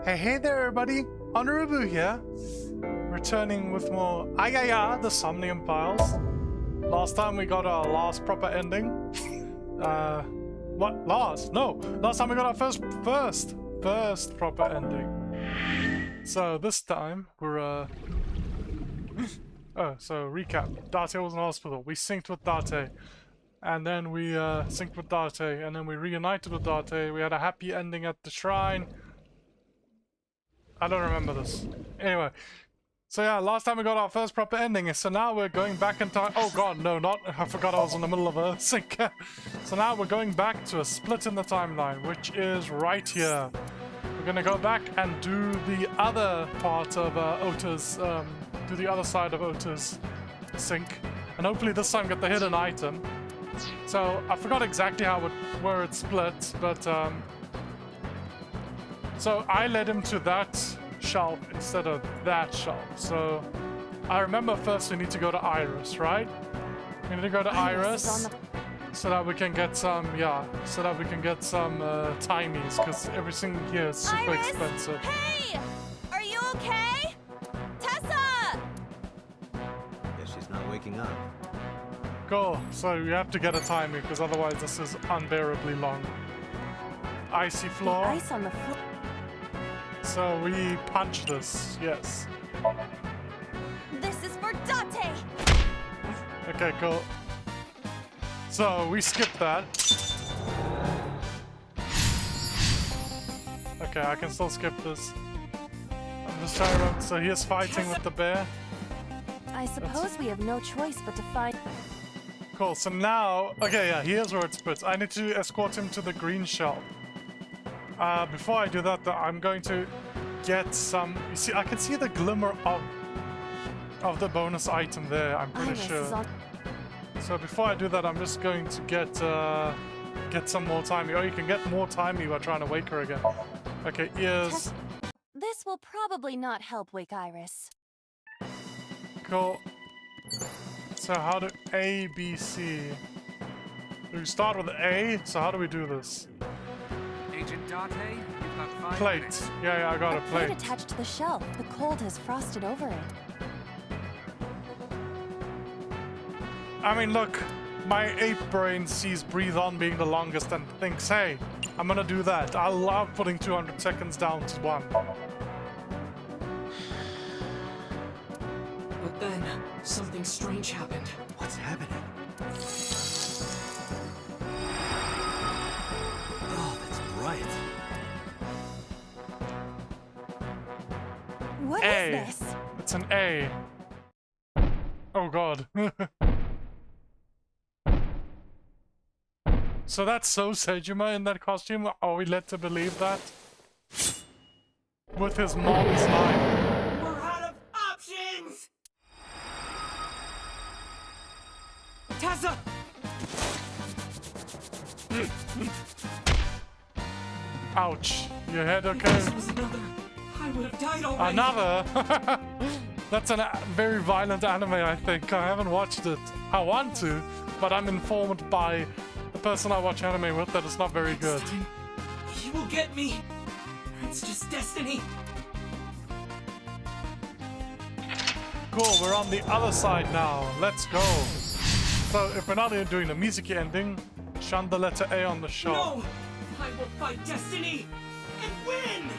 Hey there everybody, Onurubu here, returning with more the Somnium Files. Last time we got our last proper ending. What? Last? No! Last time we got our first proper ending. So this time, we're oh, so recap. Date was in hospital, we synced with Date. And then we synced with Date, and then we reunited with Date. We had a happy ending at the shrine. I don't remember this. Anyway, so yeah, last time we got our first proper ending, so now we're going back in time. Oh god, no, not. I forgot I was in the middle of a sync. So now we're going back to a split in the timeline, which is right here. We're gonna go back and do the other part of Ota's, do the other side of Ota's sync, and hopefully this time get the hidden item. So I forgot exactly where it split, but so I led him to that shelf instead of that shelf. So I remember first we need to go to Iris, right? We need to go to Iris so that we can get some, so that we can get some timies, because everything here is super expensive. Hey! Are you okay? Tessa! Guess she's not waking up. Cool. So you have to get a timie, because otherwise this is unbearably long. Icy floor. The ice on the floor. So we punch this, yes. This is for Date! Okay, cool. So we skip that. Okay, I can still skip this. I'm just trying to remember. So he is fighting with the bear. I suppose we have no choice but to find... Cool, so now... Okay, yeah, here's where it splits. I need to escort him to the green shelf. Before I do that, though, I'm going to get some... You see, I can see the glimmer of the bonus item there, I'm pretty sure. So before I do that, I'm just going to get some more timey. Oh, you can get more timey by trying to wake her again. Okay, ears. This will probably not help wake Iris. Cool. So how do A, B, C? Do we start with A? So how do we do this? Agent Date, you've got 5 Plate. minutes. Yeah, I got a plate. Attached to the shelf. The cold has frosted over it. I mean, look, my ape brain sees breathe on being the longest and thinks, hey, I'm gonna do that. I love putting 200 seconds down to 1. But then, something strange happened. What's happening? Oh, that's bright. What A. is this? It's an A. Oh god. So that's so Sejima in that costume? Are we led to believe that? With his mom's line. We're out of options! Tessa! Ouch. Your head If okay? this was another, I would have died already. Another? That's a very violent anime, I think. I haven't watched it. I want to, but I'm informed by the person I watch anime with that it's not very good. Next time, he will get me. It's just destiny. Cool, we're on the other side now. Let's go. So if we're not doing the music ending, shun the letter A on the shop. No! I will fight destiny and win!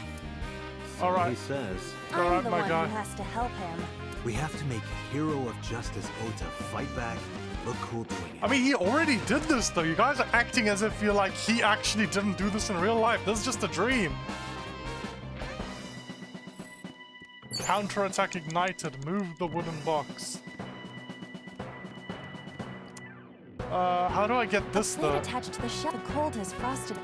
All right. He says. All I'm right, the my one guy. who has to help him. We have to make hero of justice Ota fight back and look cool doing it. I mean, he already did this, though. You guys are acting as if you're like, he actually didn't do this in real life. This is just a dream. Counterattack ignited. Move the wooden box. How do I get this, A plate though? attached to the shelf. The cold has frosted.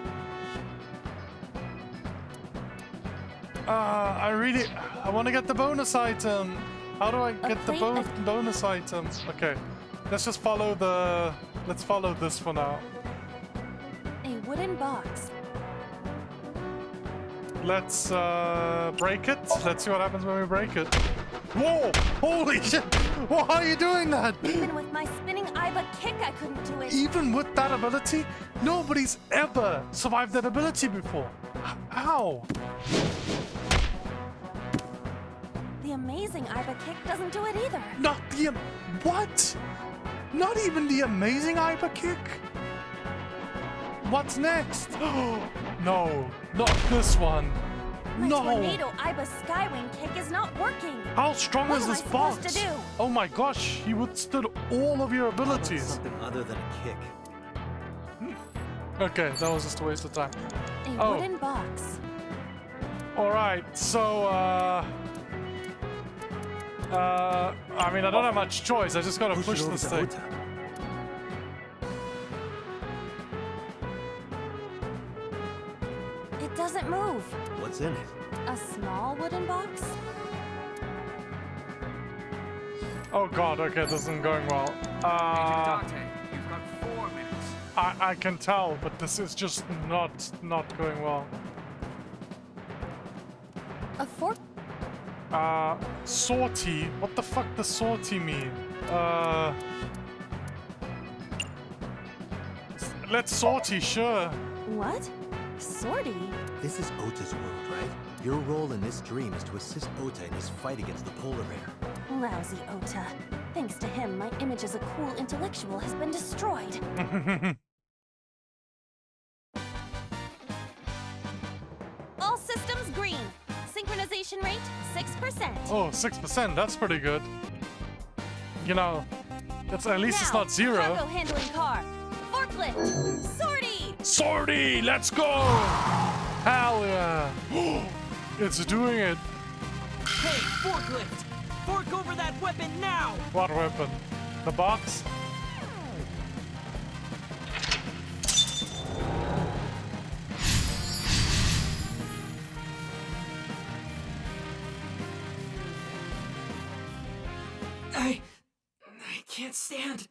I want to get the bonus item. How do I get the bonus item? Okay, let's just follow the... Let's follow this for now. A wooden box. Let's break it. Let's see what happens when we break it. Whoa! Holy shit! Why are you doing that? Even with my spinning eye but kick, I couldn't do it. Even with that ability? Nobody's ever survived that ability before. How? amazing Aiba kick doesn't do it either. Not the... What? Not even the amazing Aiba kick? What's next? No, not this one. My No. tornado Aiba Skywing kick is not working. How strong What is am I this bot? supposed to do? Oh my gosh, he withstood all of your How about abilities. something other than a kick? Okay, that was just a waste of time. A Oh. wooden box. Alright, so, I mean, I don't have much choice. I just gotta push it over this to thing. Ota. It doesn't move. What's in it? A small wooden box? Oh god, okay, this isn't going well. Agent Dante, you've got 4 minutes. I can tell, but this is just not going well. A fork? Sortie? What the fuck does sortie mean? Let's sortie, sure. What? Sortie? This is Ota's world, right? Your role in this dream is to assist Ota in his fight against the polar bear. Lousy Ota. Thanks to him, my image as a cool intellectual has been destroyed. All systems green. Synchronization rate 6%. Oh, 6%, that's pretty good. You know, at least it's Now, not 0. Cargo handling car. Forklift. Sortie. Sortie, let's go! Hell yeah! It's doing it. Hey, forklift! Fork over that weapon now! What weapon? The box? I can't stand.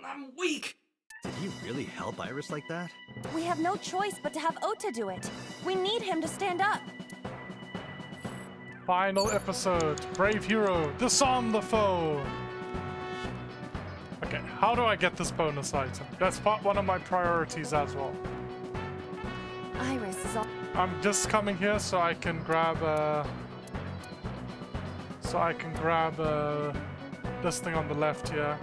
I'm weak. Did he really help Iris like that? We have no choice but to have Ota do it. We need him to stand up. Final episode. Brave hero, disarm the foe. Okay, how do I get this bonus item? That's one of my priorities as well. Iris is all. I'm just coming here so I can grab this thing on the left here.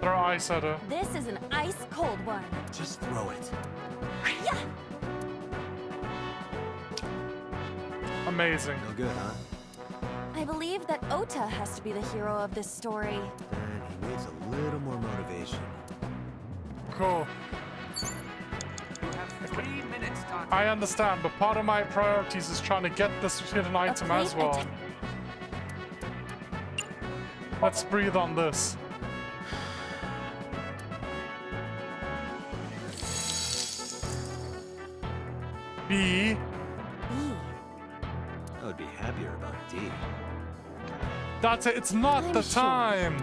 Throw ice at her. This is an ice cold one. Just throw it. Yeah. Amazing. No good, huh? I believe that Ota has to be the hero of this story. Then he needs a little more motivation. Cool. You have 3 minutes, Dante. I understand, but part of my priorities is trying to get this hidden item plate as well. Let's breathe on this. B. B. I would be happier about D. That's it. It's not I'm the sure. time.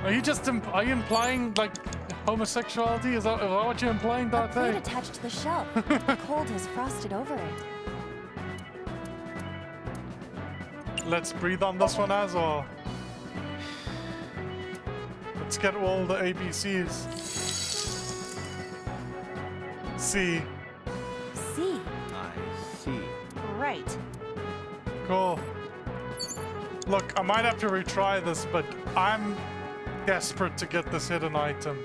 Are you just are you implying like homosexuality? Is that what you're implying, A plate Dante? attached to the shelf. The cold has frosted over it. Let's breathe on this one as well. Let's get all the ABCs. C. C. I see. Right. Cool. Look, I might have to retry this, but I'm desperate to get this hidden item.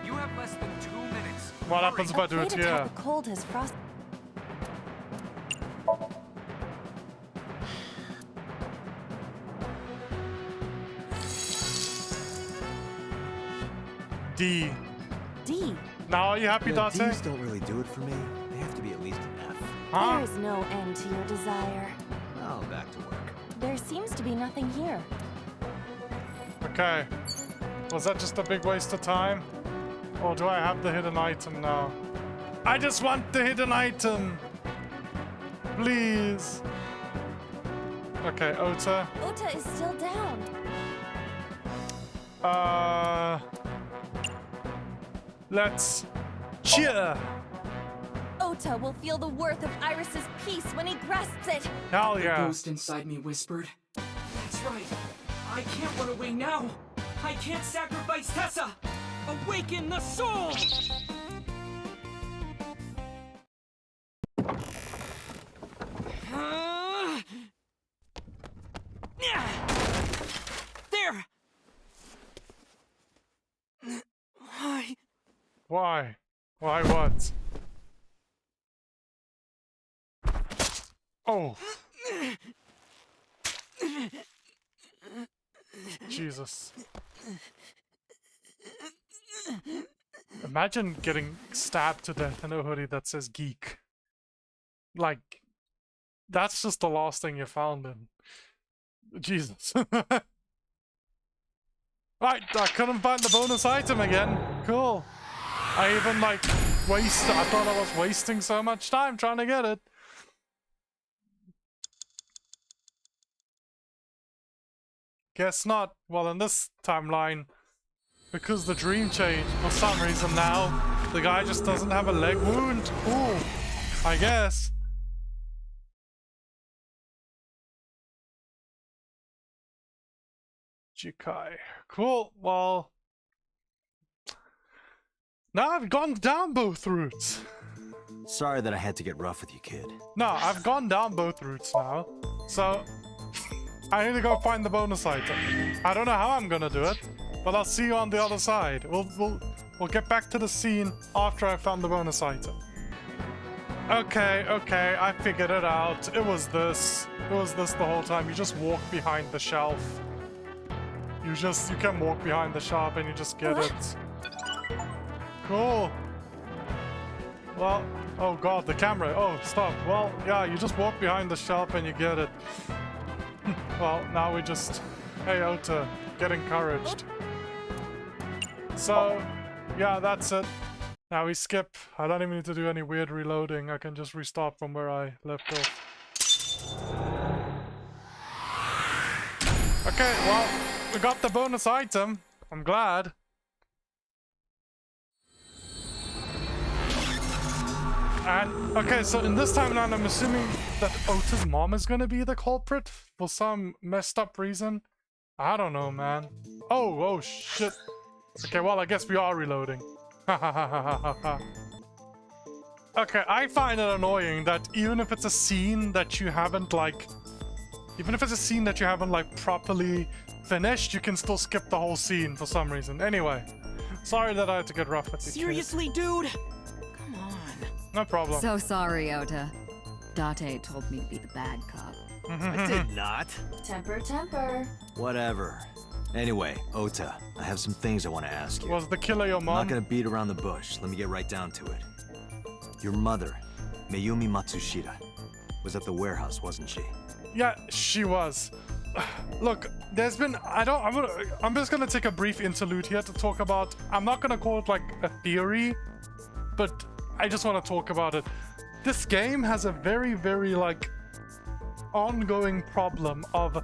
You have less than 2 minutes. What happens if I A do it plate here? atop the cold has frosted. D. D. Now are you happy, Yeah, Dante? D's don't really do it for me. They have to be at least an F. Huh? There is no end to your desire. Now back to work. There seems to be nothing here. Okay. Was that just a big waste of time? Or do I have the hidden item now? I just want the hidden item! Please! Okay, Ota. Ota is still down. Let's cheer! Ota will feel the worth of Iris's peace when he grasps it. Hell The yeah! ghost inside me whispered. That's right. I can't run away now. I can't sacrifice Tessa. Awaken the soul! Why? Why what? Oh. Jesus. Imagine getting stabbed to death in a hoodie that says geek. Like, that's just the last thing you found in. Jesus. Right, I couldn't find the bonus item again. Cool. I even like I thought I was wasting so much time trying to get it. Guess not. Well, in this timeline, because the dream changed for some reason now, the guy just doesn't have a leg wound. Cool. I guess. Jikai. Cool. Well, now I've gone down both routes. Sorry that I had to get rough with you, kid. No, I've gone down both routes now. So, I need to go find the bonus item. I don't know how I'm gonna do it, but I'll see you on the other side. We'll get back to the scene after I found the bonus item. Okay, I figured it out. It was this. It was this the whole time. You just walk behind the shelf. You can walk behind the shelf and you just get it. Cool. Well, oh god, the camera. Oh, stop. Well, yeah, you just walk behind the shelf and you get it. Well, now we just... Hey, Ota, get encouraged. So, yeah, that's it. Now we skip. I don't even need to do any weird reloading. I can just restart from where I left off. Okay, well, we got the bonus item. I'm glad. And, okay, so in this timeline, I'm assuming that Ota's mom is gonna be the culprit for some messed up reason. I don't know, man. Oh, shit. Okay, well, I guess we are reloading. Okay, I find it annoying that even if it's a scene that you haven't, like... Even if it's a scene that you haven't, like, properly finished, you can still skip the whole scene for some reason. Anyway, sorry that I had to get rough with you. Seriously, dude? Come on. No problem. So sorry, Ota. Date told me to be the bad cop. I did not. Temper, temper. Whatever. Anyway, Ota, I have some things I want to ask you. Was the killer your I'm mom? not gonna beat around the bush. Let me get right down to it. Your mother, Mayumi Matsushita, was at the warehouse, wasn't she? Yeah, she was. Look, there's been... I'm just gonna take a brief interlude here to talk about... I'm not gonna call it like a theory, but I just want to talk about it. This game has a very, very like ongoing problem of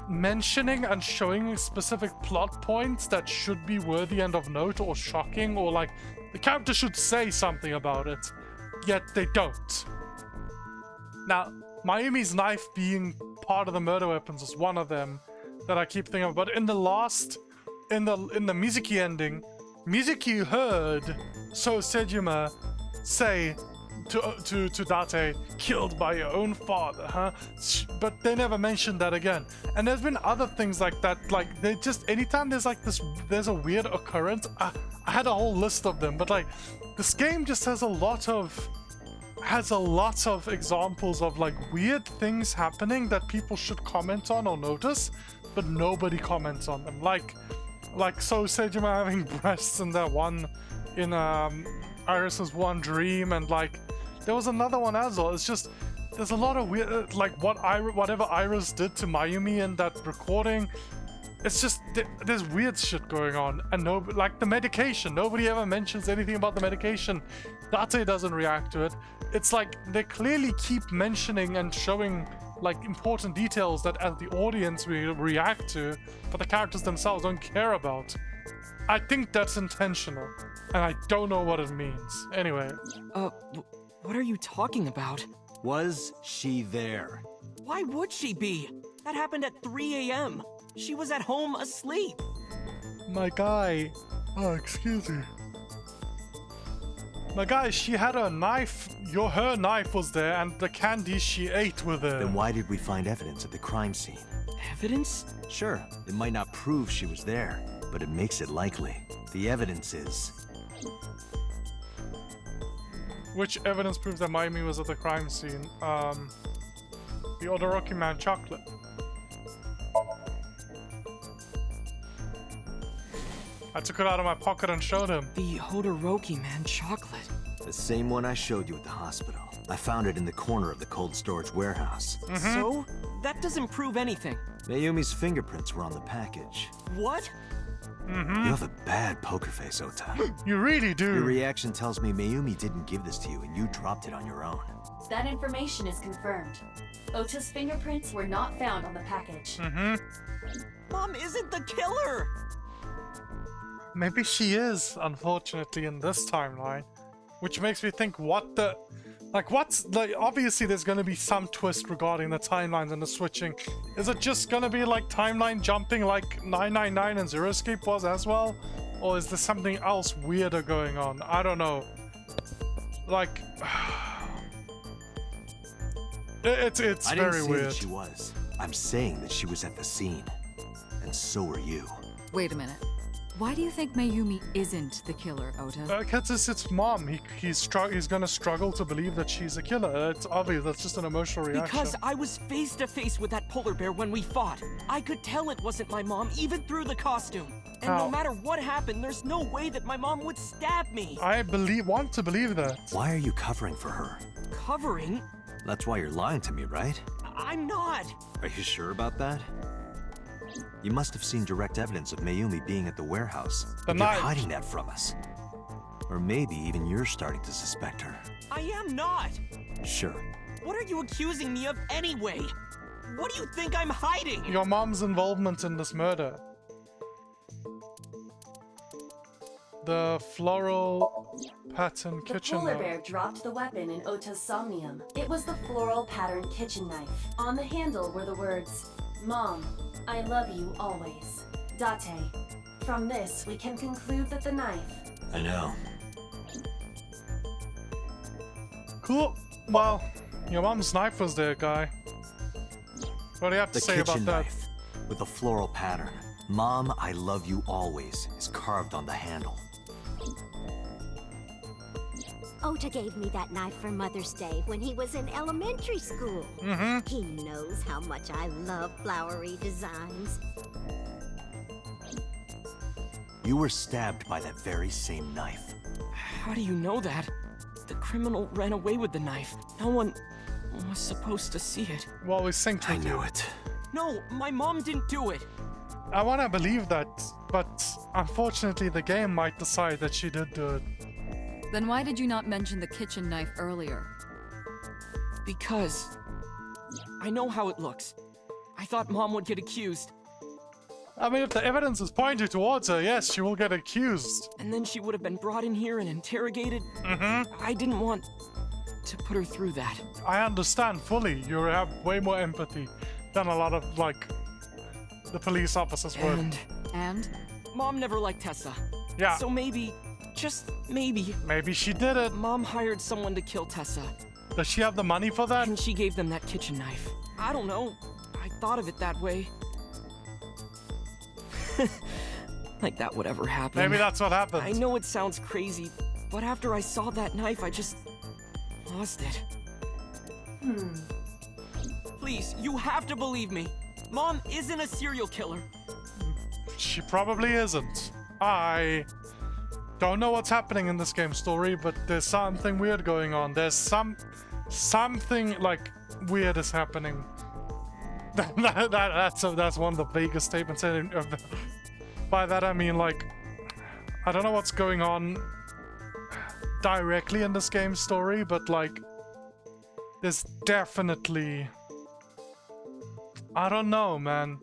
mentioning and showing specific plot points that should be worthy and of note or shocking, or like the character should say something about it, yet they don't. Now, Mayumi's knife being part of the murder weapons is one of them that I keep thinking of, but in the Mizuki ending, Mizuki heard Sejima say to Date, killed by your own father, huh? But they never mentioned that again. And there's been other things like that, like they just, anytime there's like this, there's a weird occurrence, I had a whole list of them, but like this game just has a lot of examples of like weird things happening that people should comment on or notice, but nobody comments on them. Like Sejima having breasts in that one, in Iris's one dream, and like there was another one as well. It's just there's a lot of weird, like whatever Iris did to Mayumi in that recording. It's just there's weird shit going on, and like the medication. Nobody ever mentions anything about the medication. Date doesn't react to it. It's like they clearly keep mentioning and showing like important details that as the audience we react to, but the characters themselves don't care about. I think that's intentional, and I don't know what it means. Anyway. What are you talking about? Was she there? Why would she be? That happened at 3 a.m. She was at home asleep. My guy. Oh, excuse me. My guy, she had her knife. Her knife was there, and the candy she ate were there. Then why did we find evidence at the crime scene? Evidence? Sure, it might not prove she was there, but it makes it likely. The evidence is Which evidence proves that Mayumi was at the crime scene? The Odoroki Man chocolate. I took it out of my pocket and showed him. The Hodoroki Man chocolate. The same one I showed you at the hospital. I found it in the corner of the cold storage warehouse. So? That doesn't prove anything. Mayumi's fingerprints were on the package. What? You have a bad poker face, Ota. You really do. Your reaction tells me Mayumi didn't give this to you and you dropped it on your own. That information is confirmed. Ota's fingerprints were not found on the package. Mom isn't the killer! Maybe she is, unfortunately, in this timeline. Which makes me think, what the... Like, what's... Like, obviously there's gonna be some twist regarding the timelines and the switching. Is it just gonna be, like, timeline jumping like 999 and Zero Escape was as well? Or is there something else weirder going on? I don't know. Like... it's I very didn't say weird. that she was. I'm saying that she was at the scene. And so were you. Wait a minute. Why do you think Mayumi isn't the killer, Ota? Because it's mom. He's gonna struggle to believe that she's a killer. It's obvious. That's just an emotional reaction. Because I was face to face with that polar bear when we fought. I could tell it wasn't my mom, even through the costume. And no matter what happened, there's no way that my mom would stab me. I want to believe that. Why are you covering for her? Covering? That's why you're lying to me, right? I'm not. Are you sure about that? You must have seen direct evidence of Mayumi being at the warehouse. The and you're knife. hiding that from us. Or maybe even you're starting to suspect her. I am not. Sure. What are you accusing me of anyway? What do you think I'm hiding? Your mom's involvement in this murder. The floral pattern The kitchen polar knife. bear dropped the weapon in Ota's somnium. It was the floral pattern kitchen knife. On the handle were the words, "Mom, I love you always. Date." From this, we can conclude that the knife... I know. Cool. Well, your mom's knife was there, guy. What do you have to The say about kitchen that? knife with the floral pattern. Mom, I love you always is carved on the handle. Ota gave me that knife for Mother's Day when he was in elementary school. He knows how much I love flowery designs. You were stabbed by that very same knife. How do you know that? The criminal ran away with the knife. No one was supposed to see it. Well, we synced I with knew you. it. No, my mom didn't do it. I want to believe that, but unfortunately the game might decide that she did do it. Then why did you not mention the kitchen knife earlier? Because I know how it looks. I thought Mom would get accused, I mean, if the evidence is pointing towards her, yes, she will get accused. and then she would have been brought in here and interrogated. I didn't want to put her through that. I understand fully. You have way more empathy than a lot of, like, the police officers would. And? Mom never liked Tessa. Yeah. So maybe, just maybe, Maybe she did it. Mom hired someone to kill Tessa, Does she have the money for that? and she gave them that kitchen knife. I don't know. I thought of it that way. Like that would ever happen. Maybe that's what happened. I know it sounds crazy, but after I saw that knife, I just lost it. Please, you have to believe me. Mom isn't a serial killer. She probably isn't. I don't know what's happening in this game story, but there's something weird going on. There's something like weird is happening. That's one of the vaguest statements. By that I mean, like, I don't know what's going on directly in this game story, but like, there's definitely, I don't know, man.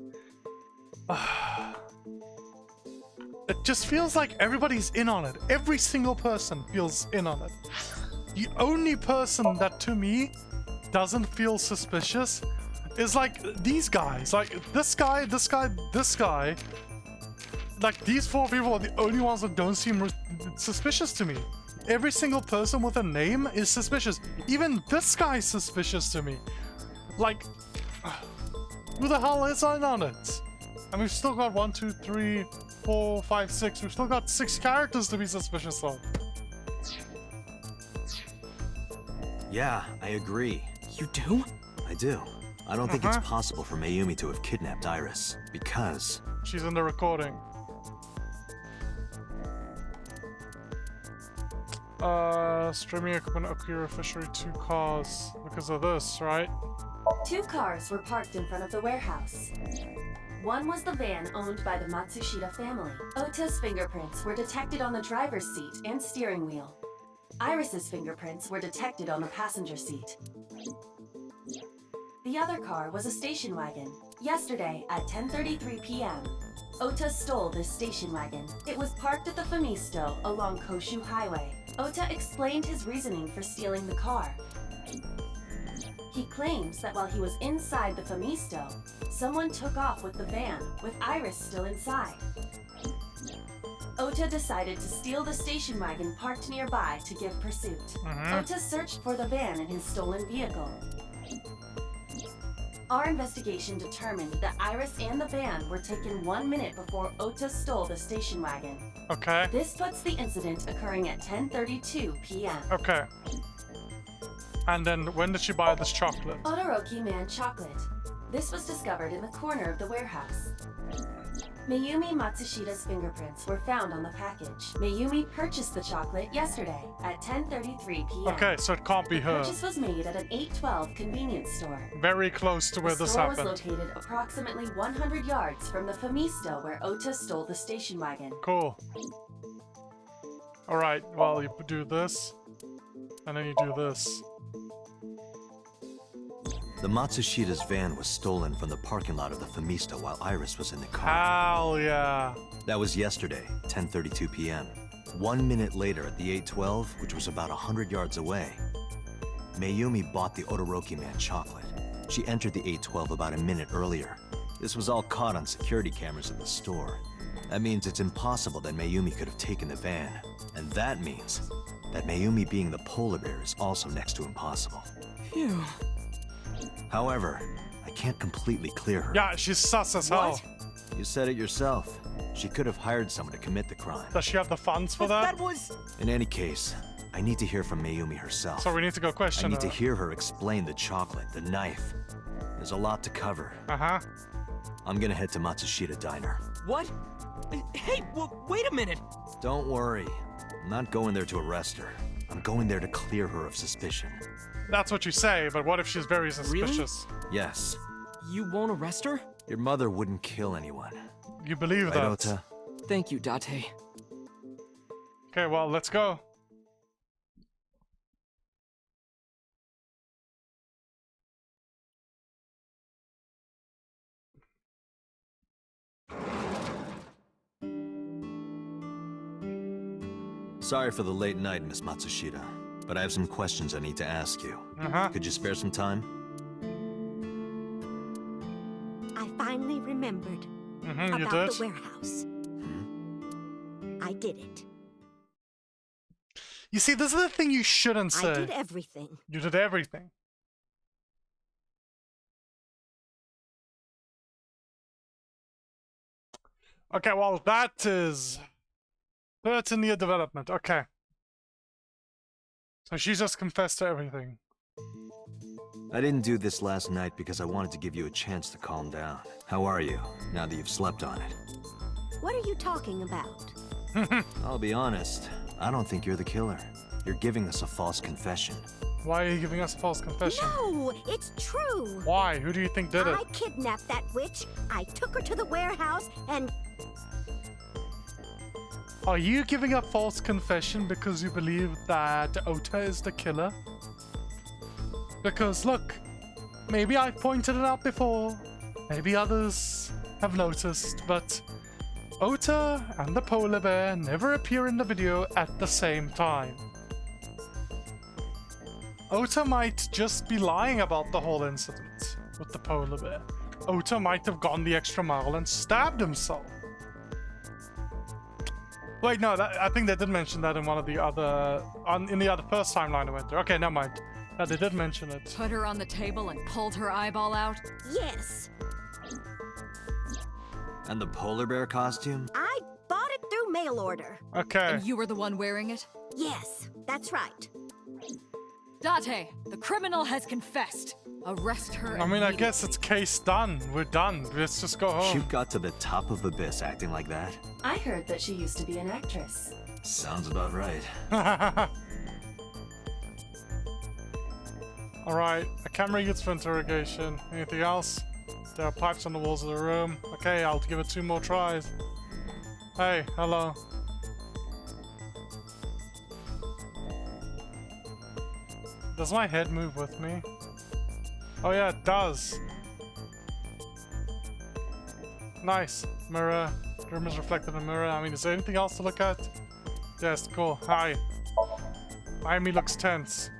It just feels like everybody's in on it. Every single person feels in on it. The only person that, to me, doesn't feel suspicious is like these guys. Like this guy, this guy, this guy. Like these four people are the only ones that don't seem suspicious to me. Every single person with a name is suspicious. Even this guy's suspicious to me. Like, who the hell is in on it? And we've still got 1, 2, 3, 4, 5, 6. We've still got 6 characters to be suspicious of. Yeah, I agree. You do? I do. I don't think it's possible for Mayumi to have kidnapped Iris, because... She's in the recording. Streaming equipment, Okura Fishery, 2 cars. Because of this, right? 2 cars were parked in front of the warehouse. One was the van owned by the Matsushita family. Ota's fingerprints were detected on the driver's seat and steering wheel. Iris's fingerprints were detected on the passenger seat. The other car was a station wagon. Yesterday at 10:33 p.m., Ota stole this station wagon. It was parked at the Famisto along Koshu Highway. Ota explained his reasoning for stealing the car. He claims that while he was inside the Famisto, someone took off with the van, with Iris still inside. Ota decided to steal the station wagon parked nearby to give pursuit. Ota searched for the van in his stolen vehicle. Our investigation determined that Iris and the van were taken 1 minute before Ota stole the station wagon. Okay. This puts the incident occurring at 10:32 p.m. Okay. And then when did she buy this chocolate? Todoroki Man chocolate. This was discovered in the corner of the warehouse. Mayumi Matsushita's fingerprints were found on the package. Mayumi purchased the chocolate yesterday at 10:33 p.m. Okay, so it can't be The her. purchase was made at an 812 convenience store. Very close to where The this store happened. was located approximately 100 yards from the Famisto where Ota stole the station wagon. Cool. Alright, well, you do this, and then you do this. The Matsushita's van was stolen from the parking lot of the Famisto while Iris was in the car. Hell yeah. That was yesterday, 10:32 p.m. 1 minute later at the 812, which was about 100 yards away, Mayumi bought the Todoroki Man chocolate. She entered the 812 about a minute earlier. This was all caught on security cameras at the store. That means it's impossible that Mayumi could have taken the van. And that means that Mayumi being the polar bear is also next to impossible. Phew. However, I can't completely clear her. Yeah, she's sus as hell. What? You said it yourself. She could have hired someone to commit the crime. Does she have the funds for But that? that was... In any case, I need to hear from Mayumi herself. So we need to go I question need to her. hear her explain the chocolate, the knife. There's a lot to cover. Uh-huh. I'm gonna head to Matsushita Diner. What? Hey, wait a minute! Don't worry. I'm not going there to arrest her. I'm going there to clear her of suspicion. That's what you say, but what if she's very suspicious? Yes. You won't arrest her? Your mother wouldn't kill anyone. You believe Right, that? Ota? Thank you, Date. Okay, well, let's go. Sorry for the late night, Miss Matsushita, but I have some questions I need to ask you. Uh-huh. Could you spare some time? I finally remembered Mm-hmm, you about did? the warehouse. I did it. You see, this is the thing you shouldn't say. I did everything. You did everything. Okay, well, that is 13-year development. Okay. So she just confessed to everything. I didn't do this last night because I wanted to give you a chance to calm down. How are you, now that you've slept on it? What are you talking about? I'll be honest, I don't think you're the killer. You're giving us a false confession. Why are you giving us a false confession? No, it's true. Why? Who do you think did it? I kidnapped that witch. I took her to the warehouse and... Are you giving a false confession because you believe that Ota is the killer? Because look, maybe I've pointed it out before, maybe others have noticed, but Ota and the polar bear never appear in the video at the same time. Ota might just be lying about the whole incident with the polar bear. Ota might have gone the extra mile and stabbed himself. Wait, no, I think they did mention that in one of the other... in the other first timeline I went through. Okay, never mind. Yeah, they did mention it. Put her on the table and pulled her eyeball out? Yes, And the polar bear costume? I mail order. Okay. And you were the one wearing it? Yes, that's right. Date, the criminal has confessed. Arrest her. I mean, I guess it's case done. We're done. Let's just go home. You got to the top of Abyss acting like that? I heard that she used to be an actress. Sounds about right. Alright, a camera used for interrogation. Anything else? There are pipes on the walls of the room. Okay, I'll give it 2 more tries. Hey, hello. Does my head move with me? Oh yeah, it does. Nice. Mirror. The room is reflected in a mirror. I mean, is there anything else to look at? Yes, cool. Hi. Mayumi looks tense.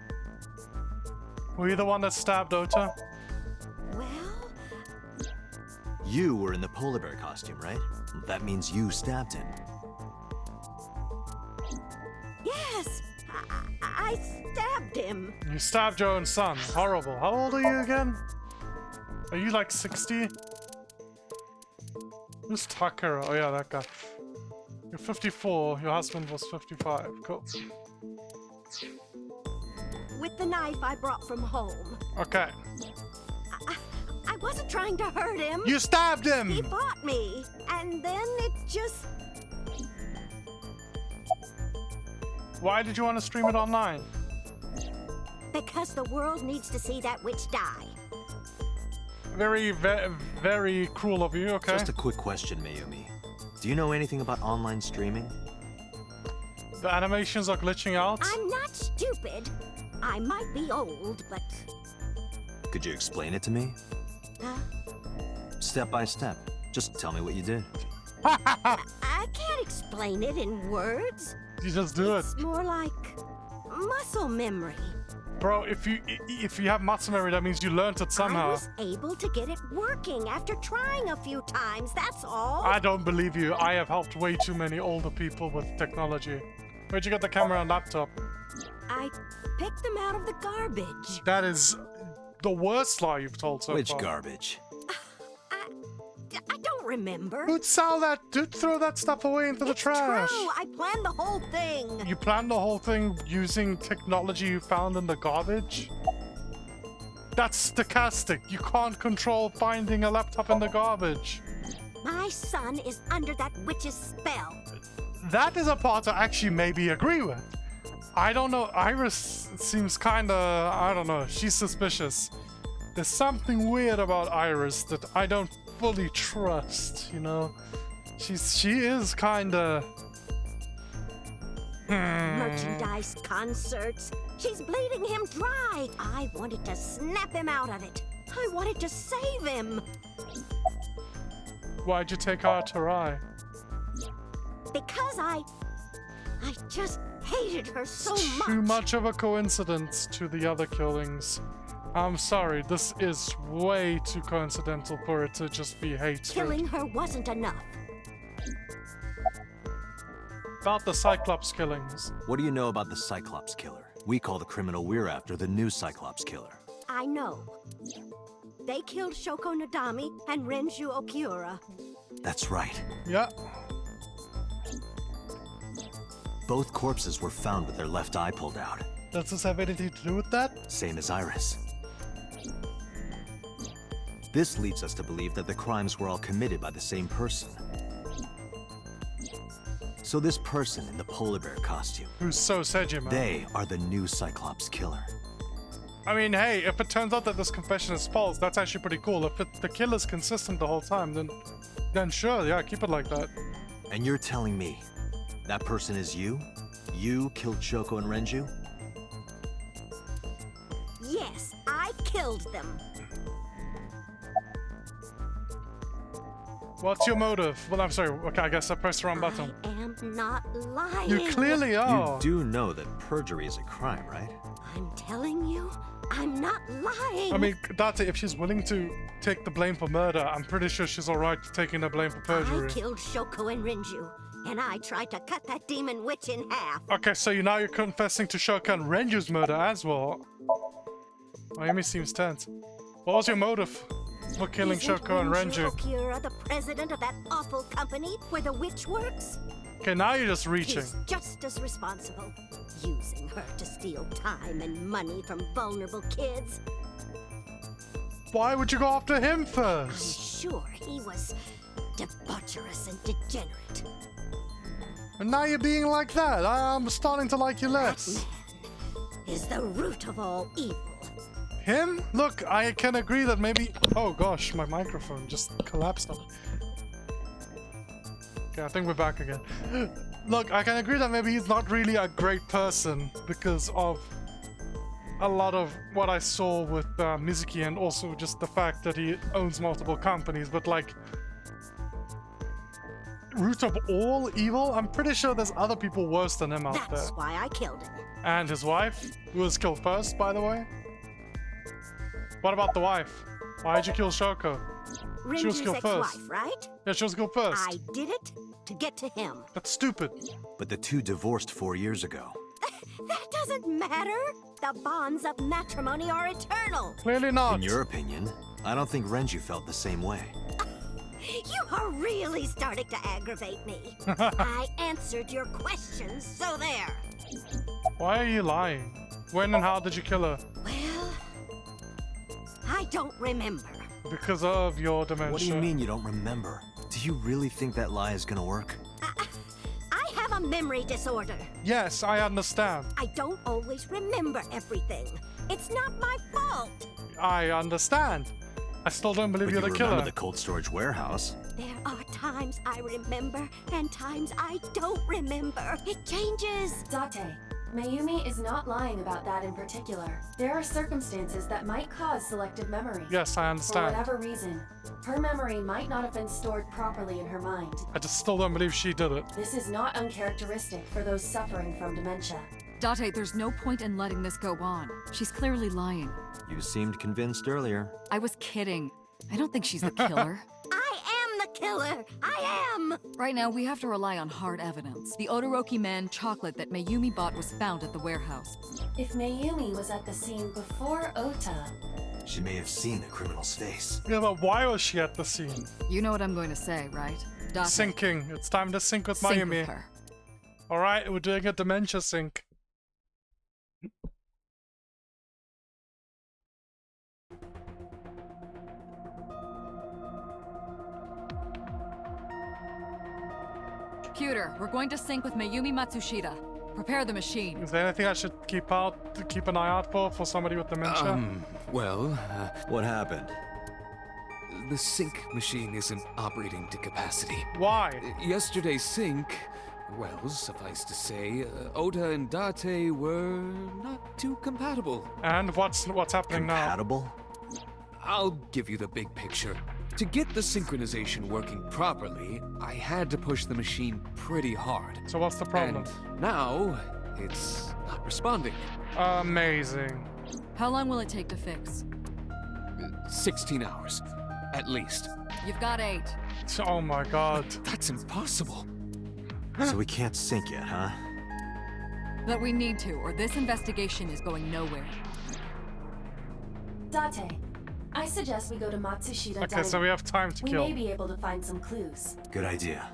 Were you the one that stabbed Ota? Well, You were in the polar bear costume, right? That means you stabbed him. yes, I stabbed him. You stabbed your own son. Horrible. How old are you again? Are you like 60? Who's Tucker? Oh yeah, that guy. You're 54. Your husband was 55. Cool. With the knife I brought from home. Okay. I wasn't trying to hurt him. You stabbed him! He fought me, and then it just... Why did you want to stream it online? Because the world needs to see that witch die. Very cruel of you, okay? Just a quick question, Mayumi. Do you know anything about online streaming? The animations are glitching out. I'm not stupid. I might be old, but... Could you explain it to me? Huh? Step by step. Just tell me what you did. I can't explain it in words. You just do it. It's more like muscle memory. Bro, if you have muscle memory, that means you learned it I somehow. was able to get it working after trying a few times, that's all. I don't believe you. I have helped way too many older people with technology. Where'd you get the camera and laptop? I picked them out of the garbage. That is the worst lie you've told so Which far. garbage? I don't remember. Who'd sell that? Dude, throw that stuff away into the It's trash. true. I planned the whole thing. You planned the whole thing using technology you found in the garbage? That's stochastic. You can't control finding a laptop in the garbage. My son is under that witch's spell. That is a part I actually maybe agree with. I don't know. Iris seems kinda... I don't know. She's suspicious. There's something weird about Iris that I don't fully trust, you know? She is kinda... Merchandise, concerts. She's bleeding him dry. I wanted to snap him out of it. I wanted to save him. Why'd you take out her eye? Because I just hated her so much. Too much of a coincidence to the other killings. I'm sorry, this is way too coincidental for it to just be hatred. Killing her wasn't enough. About the Cyclops killings. What do you know about the Cyclops killer? We call the criminal we're after the new Cyclops killer. I know. They killed Shoko Nadami and Renju Okiura. That's right. Yeah. Both corpses were found with their left eye pulled out. Does this have anything to do with that? Same as Iris. This leads us to believe that the crimes were all committed by the same person. So this person in the polar bear costume, Who's so Sejima? they are the new Cyclops killer. I mean, hey, if it turns out that this confession is false, that's actually pretty cool. If the killer's consistent the whole time, then sure, yeah, keep it like that. And you're telling me that person is you? You killed Shoko and Renju? Yes, I killed them. What's your motive? Well, I'm sorry. Okay, I guess I pressed the wrong button. I am not lying. You clearly are. You do know that perjury is a crime, right? I'm telling you, I'm not lying. I mean, Date, if she's willing to take the blame for murder, I'm pretty sure she's alright taking the blame for perjury. I killed Shoko and Renju, and I tried to cut that demon witch in half. Okay, so now you're confessing to Shoko and Renju's murder as well. Mayumi seems tense. What was your motive for killing Isn't Shoko and Renju? Okiura the president of that awful company where the witch works? Okay, now you're just reaching. He's just as responsible, using her to steal time and money from vulnerable kids. Why would you go after him I'm first? sure he was debaucherous and degenerate. And now you're being like that. I'm starting to like you less. Man is the root of all evil. Him? Look, I can agree that maybe... Oh gosh, my microphone just collapsed on. Okay, I think we're back again. Look, I can agree that maybe he's not really a great person because of a lot of what I saw with Mizuki, and also just the fact that he owns multiple companies, but like... root of all evil? I'm pretty sure there's other people worse than him out there. That's why I killed him. And his wife, who was killed first, by the way. What about the wife? Why'd you kill Shoko? She was Renju's killed first. ex-wife, right? Yeah, she was killed first. I did it to get to him. That's stupid. But the two divorced 4 years ago. That doesn't matter. The bonds of matrimony are eternal. Clearly not. In your opinion, I don't think Renju felt the same way. You are really starting to aggravate me. I answered your questions, so there. Why are you lying? When and how did you kill her? Well, I don't remember. Because of your dementia. What do you mean you don't remember? Do you really think that lie is gonna work? I have a memory disorder. Yes, I understand. I don't always remember everything. It's not my fault. I understand. I still don't believe But you're you the remember killer. the cold storage warehouse. There are times I remember and times I don't remember. It changes. Date, Mayumi is not lying about that in particular. There are circumstances that might cause selective memory. Yes, I For understand. whatever reason, her memory might not have been stored properly in her mind. I just still don't believe she did it. This is not uncharacteristic for those suffering from dementia. Date, there's no point in letting this go on. She's clearly lying. You seemed convinced earlier. I was kidding. I don't think she's the killer. I am the killer. I am. Right now, we have to rely on hard evidence. The Onurubu Man chocolate that Mayumi bought was found at the warehouse. If Mayumi was at the scene before Ota, She may have seen the criminal's face. Yeah, but why was she at the scene? You know what I'm going to say, right? Date, Syncing. It's time to sync with sync Mayumi. with her. Alright, we're doing a dementia sync. Computer, we're going to sync with Mayumi Matsushita. Prepare the machine. Is there anything I should keep an eye out for somebody with dementia? What happened? The Psync machine isn't operating to capacity. Why? Yesterday's Psync, well, suffice to say, Ota and Date were not too compatible. And what's happening now? Compatible? I'll give you the big picture. To get the synchronization working properly, I had to push the machine pretty hard. So what's the problem? And now, it's not responding. Amazing. How long will it take to fix? 16 hours, at least. You've got 8. Oh my god. That's impossible. So we can't sync yet, huh? But we need to, or this investigation is going nowhere. Date, I suggest we go to Matsushita Okay, Diner. so we have time to We kill. may be able to find some clues. Good idea.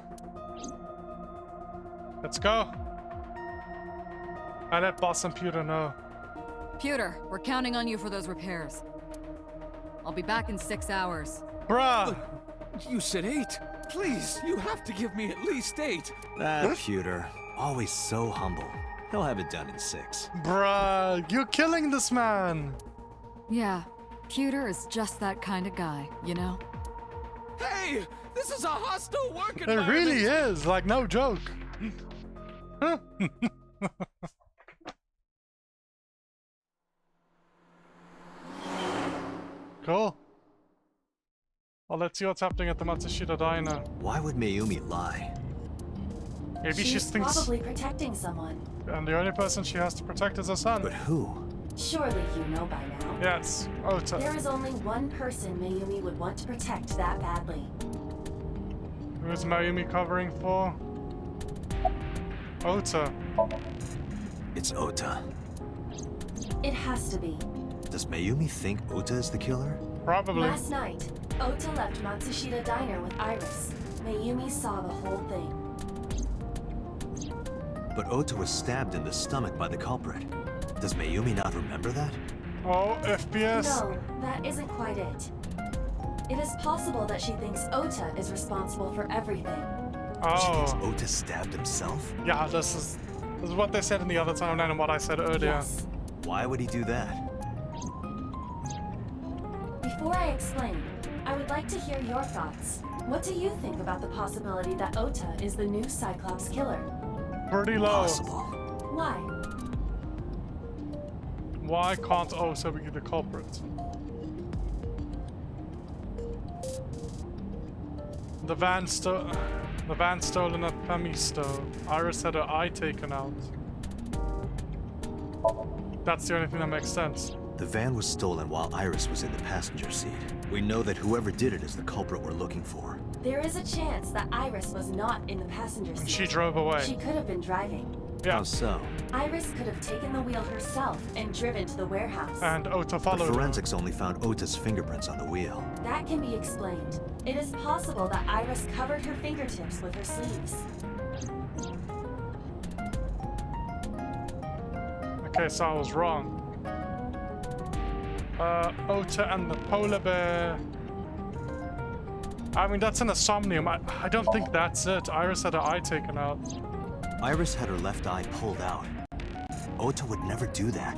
Let's go. I let Boss and Pewter know. Pewter, we're counting on you for those repairs. I'll be back in 6 hours. Bruh! You said 8. Please, you have to give me at least 8. That Pewter, always so humble. He'll have it done in 6. Bruh! You're killing this man! Yeah, Pewter is just that kind of guy, you know? Hey, this is a hostile work It environment. really is, like, no joke. Cool. Well, let's see what's happening at the Matsushita Diner. Why would Mayumi lie? Maybe she She's thinks... probably protecting someone. And the only person she has to protect is her son. But who? Surely you know by now. Yes, Ota. There is only one person Mayumi would want to protect that badly. Who's Mayumi covering for? Ota. It's Ota. It has to be. Does Mayumi think Ota is the killer? Probably. Last night, Ota left Matsushita Diner with Iris. Mayumi saw the whole thing. But Ota was stabbed in the stomach by the culprit. Does Mayumi not remember that? Oh, FPS. No, that isn't quite it. It is possible that she thinks Ota is responsible for everything. She thinks Oh, Ota stabbed himself? yeah, this is what they said in the other timeline and what I said earlier. Yes. Why would he do that? Before I explain, I would like to hear your thoughts. What do you think about the possibility that Ota is the new Cyclops killer? Pretty low. Possible. Why? Why can't Ota be the culprit? The van stolen at Pamisto. Iris had her eye taken out. That's the only thing that makes sense. The van was stolen while Iris was in the passenger seat. We know that whoever did it is the culprit we're looking for. There is a chance that Iris was not in the passenger seat. And she drove away. She could have been driving. Yeah. How so? Iris could have taken the wheel herself and driven to the warehouse. And Ota But followed her. forensics only found Ota's fingerprints on the wheel. That can be explained. It is possible that Iris covered her fingertips with her sleeves. Okay, so I was wrong. Ota and the polar bear. I mean, that's in a Somnium. I don't think that's it. Iris had her eye taken out. Iris had her left eye pulled out. Ota would never do that.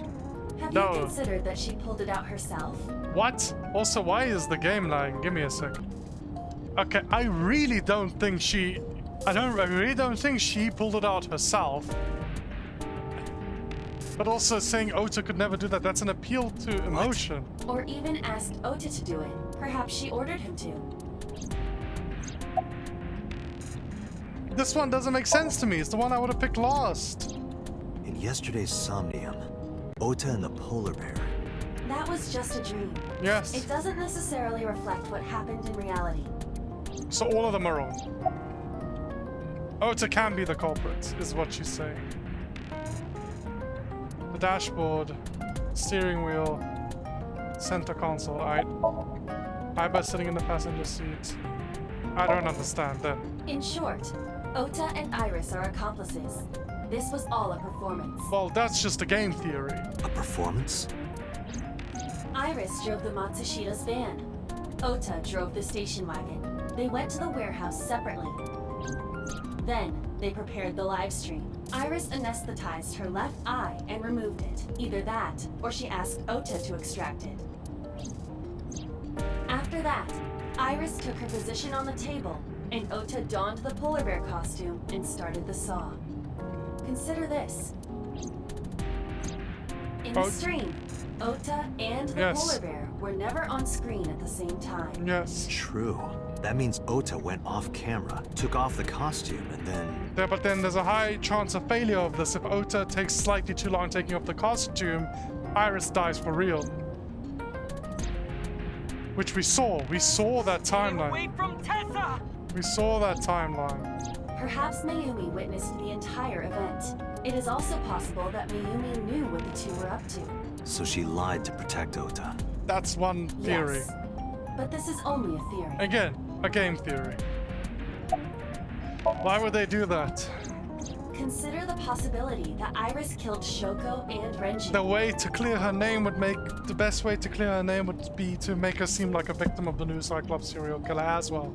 Have No. you considered that she pulled it out herself? What? Also, why is the game lying? Give me a sec. Okay, I really don't think she... I really don't think she pulled it out herself. But also saying Ota could never do that, that's an appeal to emotion. Or even asked Ota to do it? Perhaps she ordered him to. This one doesn't make sense to me. It's the one I would have picked last. In yesterday's Somnium, Ota and the polar bear. That was just a dream. Yes. It doesn't necessarily reflect what happened in reality. So all of them are wrong. Ota can be the culprit, is what she's saying. The dashboard, steering wheel, center console. Iba sitting in the passenger seat. I don't understand then. In short, Ota and Iris are accomplices. This was all a performance. Well, that's just a game theory. A performance? Iris drove the Matsushida's van. Ota drove the station wagon. They went to the warehouse separately. Then, they prepared the live stream. Iris anesthetized her left eye and removed it. Either that, or she asked Ota to extract it. After that, Iris took her position on the table, and Ota donned the polar bear costume and started the saw. Consider this. In the stream, Ota and the Yes. polar bear were never on screen at the same time. Yes. True. That means Ota went off camera, took off the costume, and then... Yeah, but then there's a high chance of failure of this. If Ota takes slightly too long taking off the costume, Iris dies for real. Which we saw. We saw that Stay timeline. away from Tessa! We saw that timeline. Perhaps Mayumi witnessed the entire event. It is also possible that Mayumi knew what the two were up to. So she lied to protect Ota. That's one theory. Yes. But this is only a theory. Again, a game theory. Why would they do that? Consider the possibility that Iris killed Shoko and Renji. The way to clear her name would make... The best way to clear her name would be to make her seem like a victim of the new Cyclops serial killer as well.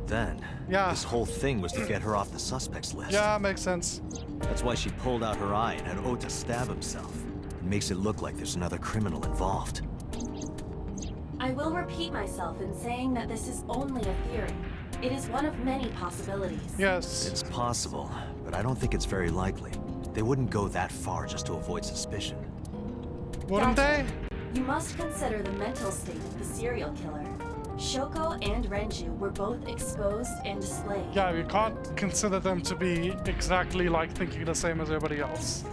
Then, Yeah. this whole thing was to get her off the suspects list. Yeah, makes sense. That's why she pulled out her eye and had Ota stab himself. It makes it look like there's another criminal involved. I will repeat myself in saying that this is only a theory. It is one of many possibilities. Yes. It's possible, but I don't think it's very likely. They wouldn't go that far just to avoid suspicion. Wouldn't they? You must consider the mental state of the serial killer. Shoko and Renju were both exposed and displayed. Yeah, you can't consider them to be exactly like thinking the same as everybody else.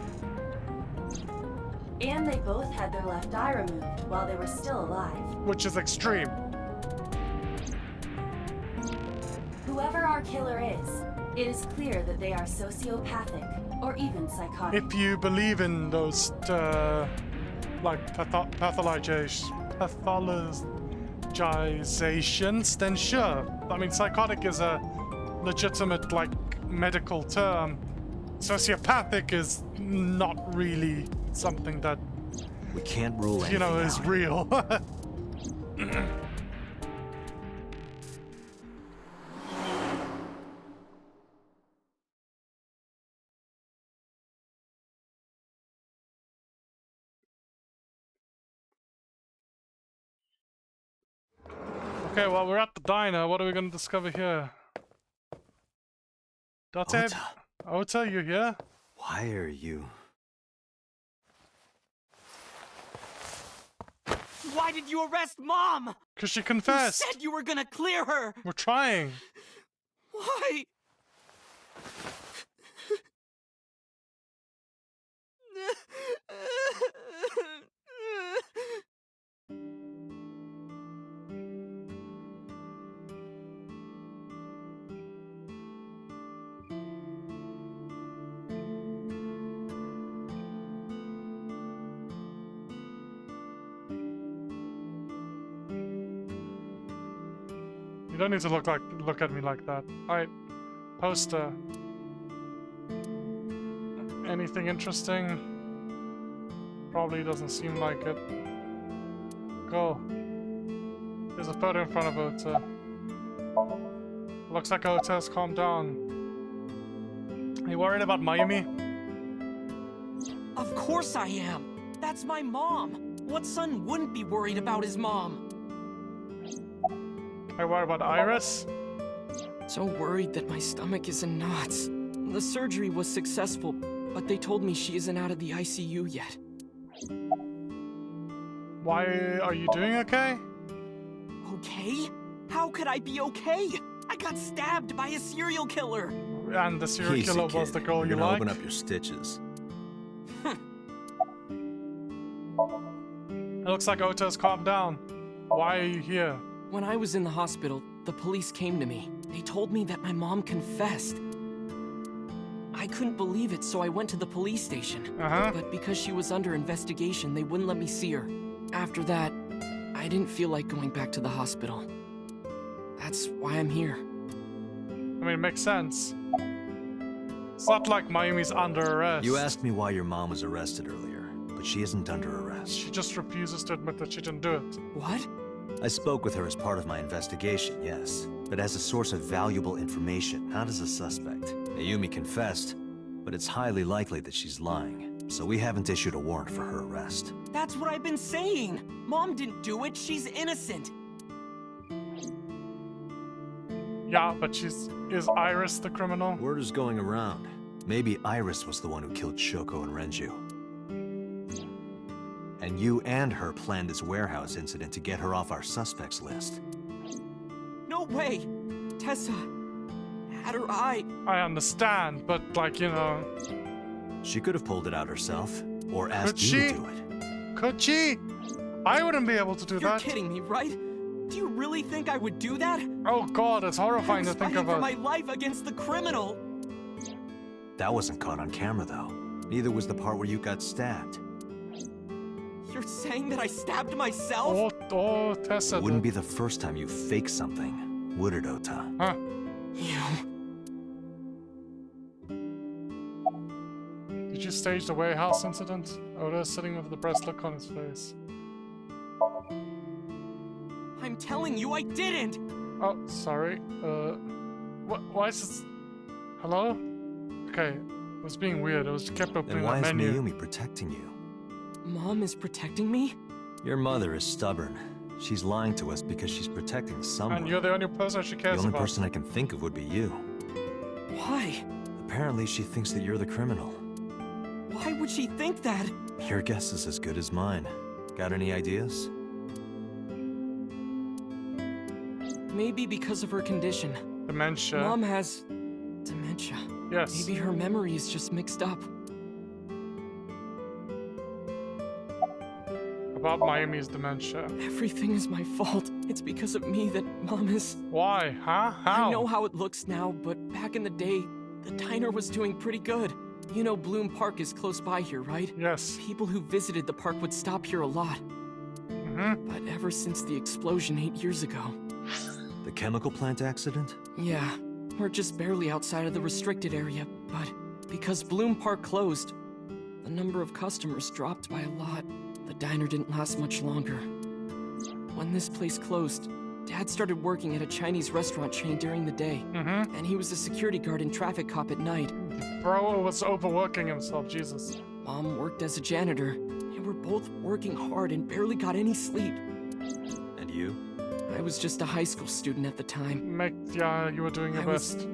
And they both had their left eye removed while they were still alive. Which is extreme. Whoever our killer is, it is clear that they are sociopathic or even psychotic. If you believe in those, like, pathologizations, then sure. I mean, psychotic is a legitimate, like, medical term. sociopathic is not really something that, We can't rule anything you know, is out. real. Okay, well, we're at the diner. What are we gonna discover here? Date? Ota, you here? Why are you... Why did you arrest Mom? Because she You confessed. said you were gonna clear her. We're trying. Why? You don't need to look at me like that. Alright. Poster. Anything interesting? Probably doesn't seem like it. Go. There's a photo in front of Ota. Looks like Ota has calmed down. Are you worried about Mayumi? Of course I am. That's my mom. What son wouldn't be worried about his mom? Are you worried about Iris? So worried that my stomach is in knots. The surgery was successful, but they told me she isn't out of the ICU yet. Why are you doing okay? Okay? How could I be okay? I got stabbed by a serial killer. And the serial Easy, killer kid. was the girl You're you gonna like? open up your stitches. It looks like Ota's calmed down. Why are you here? When I was in the hospital, the police came to me. They told me that my mom confessed. I couldn't believe it, so I went to the police station. Uh-huh. But because she was under investigation, they wouldn't let me see her. After that, I didn't feel like going back to the hospital. That's why I'm here. I mean, it makes sense. It's not like Mayumi's under arrest. You asked me why your mom was arrested earlier, but she isn't under arrest. She just refuses to admit that she didn't do it. What? I spoke with her as part of my investigation, yes, but as a source of valuable information, not as a suspect. Mayumi confessed, but it's highly likely that she's lying, so we haven't issued a warrant for her arrest. That's what I've been saying. Mom didn't do it. She's innocent. Yeah, but is Iris the criminal? Word is going around. Maybe Iris was the one who killed Shoko and Renju. And you and her planned this warehouse incident to get her off our suspects list. No way. Tessa had her eye. I understand, but like, you know... She could have pulled it out herself, or Could asked she? you to do it. Could she? I wouldn't be able to do You're that. kidding me, right? Do you really think I would do that? Oh god, it's horrifying I'm to think fighting of for a... my life against the criminal. That wasn't caught on camera, though. Neither was the part where you got stabbed. You're saying that I stabbed myself? Oh, Tessa. It wouldn't be the first time you faked something, would it, Ota? Huh. You. Did you stage the warehouse incident? Oda's sitting with a depressed look on his face. I'm telling you, I didn't. Oh, sorry. Why is this... Hello? Okay, it was being weird. It was kept opening Then why that is menu. Mayumi protecting you? Mom is protecting me? Your mother is stubborn. She's lying to us because she's protecting someone. And you're the only person she The cares only about. person I can think of would be you. Why? Apparently, she thinks that you're the criminal. Why would she think that? Your guess is as good as mine. Got any ideas? Maybe because of her condition. Dementia. Mom has dementia. Yes. Maybe her memory is just mixed up. About Mayumi's dementia. Everything is my fault. It's because of me that Mom is... Why? Huh? How? I know how it looks now, but back in the day, the diner was doing pretty good. You know Bloom Park is close by here, right? Yes. People who visited the park would stop here a lot. Mm-hmm. But ever since the explosion 8 years ago... The chemical plant accident? Yeah, we're just barely outside of the restricted area, but because Bloom Park closed, the number of customers dropped by a lot. The diner didn't last much longer. When this place closed, Dad started working at a Chinese restaurant chain during the day, and he was a security guard and traffic cop at night. Bro was overworking himself, Jesus. Mom worked as a janitor. They were both working hard and barely got any sleep. And you? I was just a high school student at the time. Yeah, you were doing your best.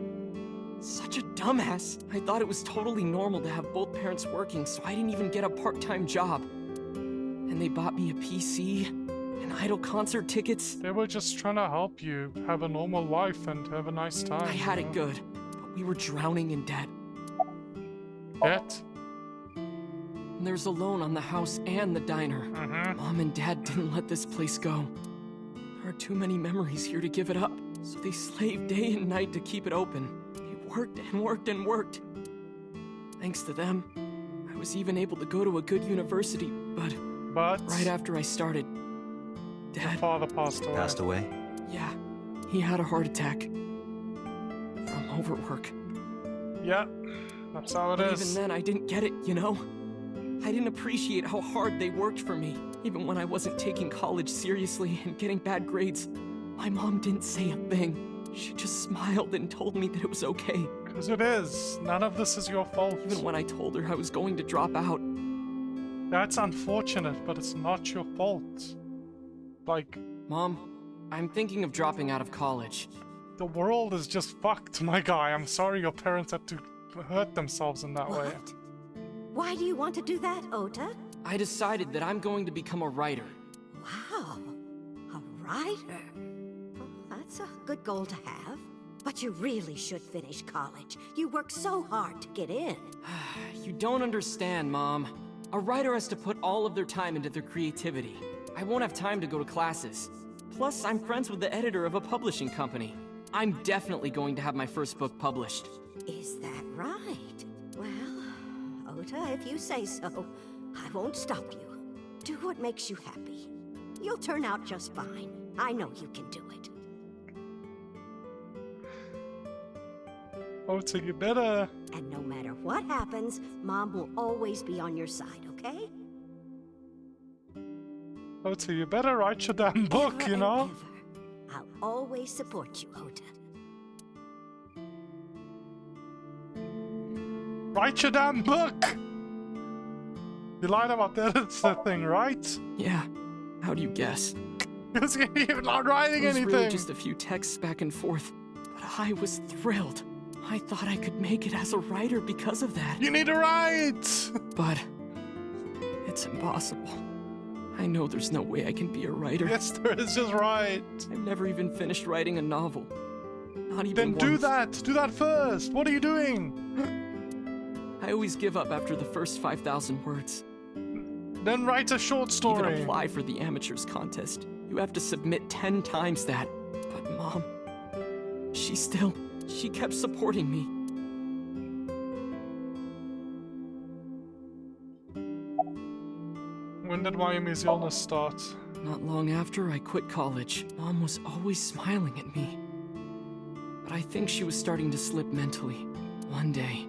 Such a dumbass. I thought it was totally normal to have both parents working, so I didn't even get a part-time job. And they bought me a PC and idol concert tickets. They were just trying to help you have a normal life and have a nice time. I had it good, but we were drowning in debt. Debt? And there's a loan on the house and the diner. Mom and Dad didn't let this place go. There are too many memories here to give it up, so they slaved day and night to keep it open. They worked and worked and worked. Thanks to them, I was even able to go to a good university, but right after I started, Dad... Your father passed away. Passed away? Yeah, he had a heart attack. From overwork. Yeah, that's how it is. Even then, I didn't get it, you know? I didn't appreciate how hard they worked for me. Even when I wasn't taking college seriously and getting bad grades, my mom didn't say a thing. She just smiled and told me that it was okay. Because it is. None of this is your fault. Even when I told her I was going to drop out. That's unfortunate, but it's not your fault. Like... Mom, I'm thinking of dropping out of college. The world is just fucked, my guy. I'm sorry your parents had to hurt themselves in that way. Why do you want to do that, Ota? I decided that I'm going to become a writer. Wow, a writer? Well, that's a good goal to have. But you really should finish college. You work so hard to get in. You don't understand, Mom. A writer has to put all of their time into their creativity. I won't have time to go to classes. Plus, I'm friends with the editor of a publishing company. I'm definitely going to have my first book published. Is that right? Well, Ota, if you say so, I won't stop you. Do what makes you happy. You'll turn out just fine. I know you can do it. Ota, you better... And no matter what happens, Mom will always be on your side, okay? Ota, you better write your damn book, Ever you know? and ever. I'll always support you, Ota. Write your damn book! You lied about the editor thing, right? Yeah. How do you guess? Because you're not writing It was anything! really just a few texts back and forth. But I was thrilled. I thought I could make it as a writer because of that. You need to write! But it's impossible. I know there's no way I can be a writer. Yes, there is, just write! I've never even finished writing a novel. Not even Then once. do that! Do that first! What are you doing? I always give up after the first 5,000 words. Then write a short story. Even apply for the amateurs contest. You have to submit 10 times that. But Mom, she kept supporting me. When did Mayumi's illness start? Not long after I quit college, Mom was always smiling at me. But I think she was starting to slip mentally. One day.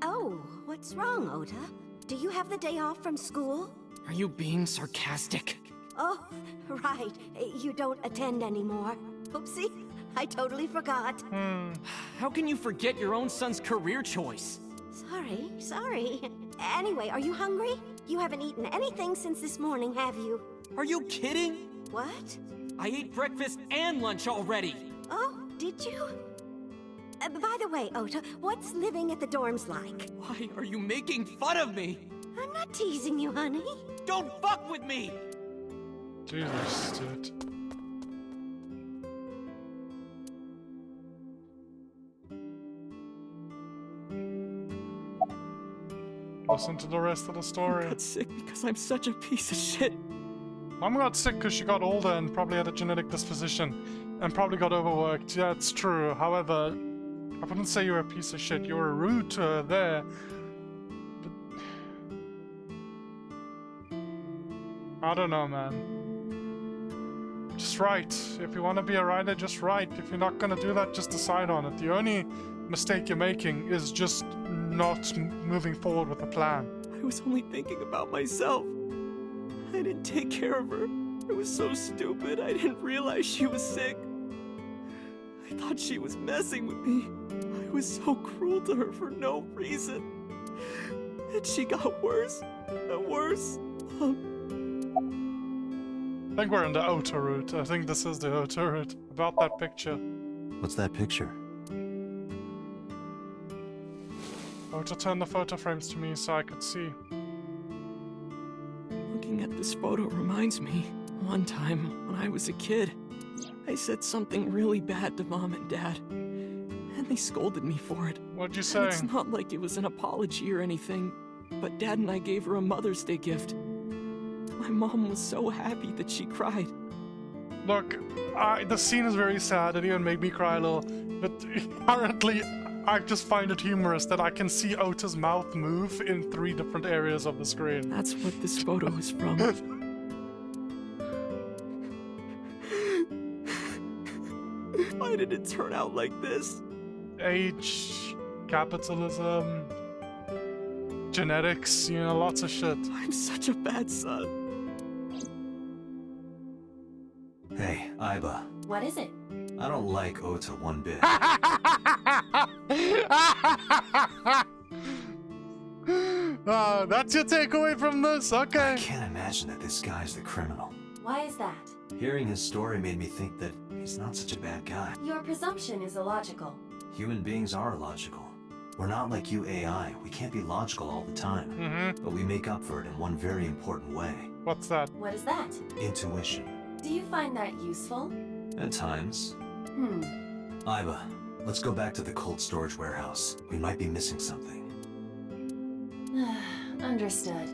Oh, what's wrong, Ota? Do you have the day off from school? Are you being sarcastic? Oh, right. You don't attend anymore. Oopsie, I totally forgot. How can you forget your own son's career choice? Sorry. Anyway, are you hungry? You haven't eaten anything since this morning, have you? Are you kidding? What? I ate breakfast and lunch already. Oh, did you? By the way, Ota, what's living at the dorms like? Why are you making fun of me? I'm not teasing you, honey. Don't fuck with me! Jesus, dude. Listen to the rest of the I story. got sick because I'm such a piece of shit. Mom got sick because she got older and probably had a genetic disposition. And probably got overworked. Yeah, it's true. However, I wouldn't say you're a piece of shit. You were rude to her there. But... I don't know, man. Just write. If you want to be a writer, just write. If you're not gonna do that, just decide on it. The only mistake you're making is just not moving forward with the plan. I was only thinking about myself. I didn't take care of her. It was so stupid. I didn't realize she was sick. I thought she was messing with me. I was so cruel to her for no reason. And she got worse and worse. I think we're in the Ota route. I think this is the Ota route. About that picture. What's that picture? Ota turned the photo frames to me so I could see. Looking at this photo reminds me, one time when I was a kid, I said something really bad to Mom and Dad, and they scolded me for it. What'd you And say? it's not like it was an apology or anything, but Dad and I gave her a Mother's Day gift. My mom was so happy that she cried. Look, the scene is very sad. It even made me cry a little. But currently, I just find it humorous that I can see Ota's mouth move in 3 different areas of the screen. That's what this photo is from. Why did it turn out like this? Age, capitalism, genetics, you know, lots of shit. I'm such a bad son. Hey, Aiba. What is it? I don't like Ota one bit. That's your takeaway from this? I Okay. can't imagine that this guy's the criminal. Why is that? Hearing his story made me think that he's not such a bad guy. Your presumption is illogical. Human beings are illogical. We're not like you AI. We can't be logical all the time. Mm-hmm. But we make up for it in one very important way. What's that? What is that? Intuition. Do you find that useful? At times. Hmm. Aiba, let's go back to the cold storage warehouse. We might be missing something. Understood.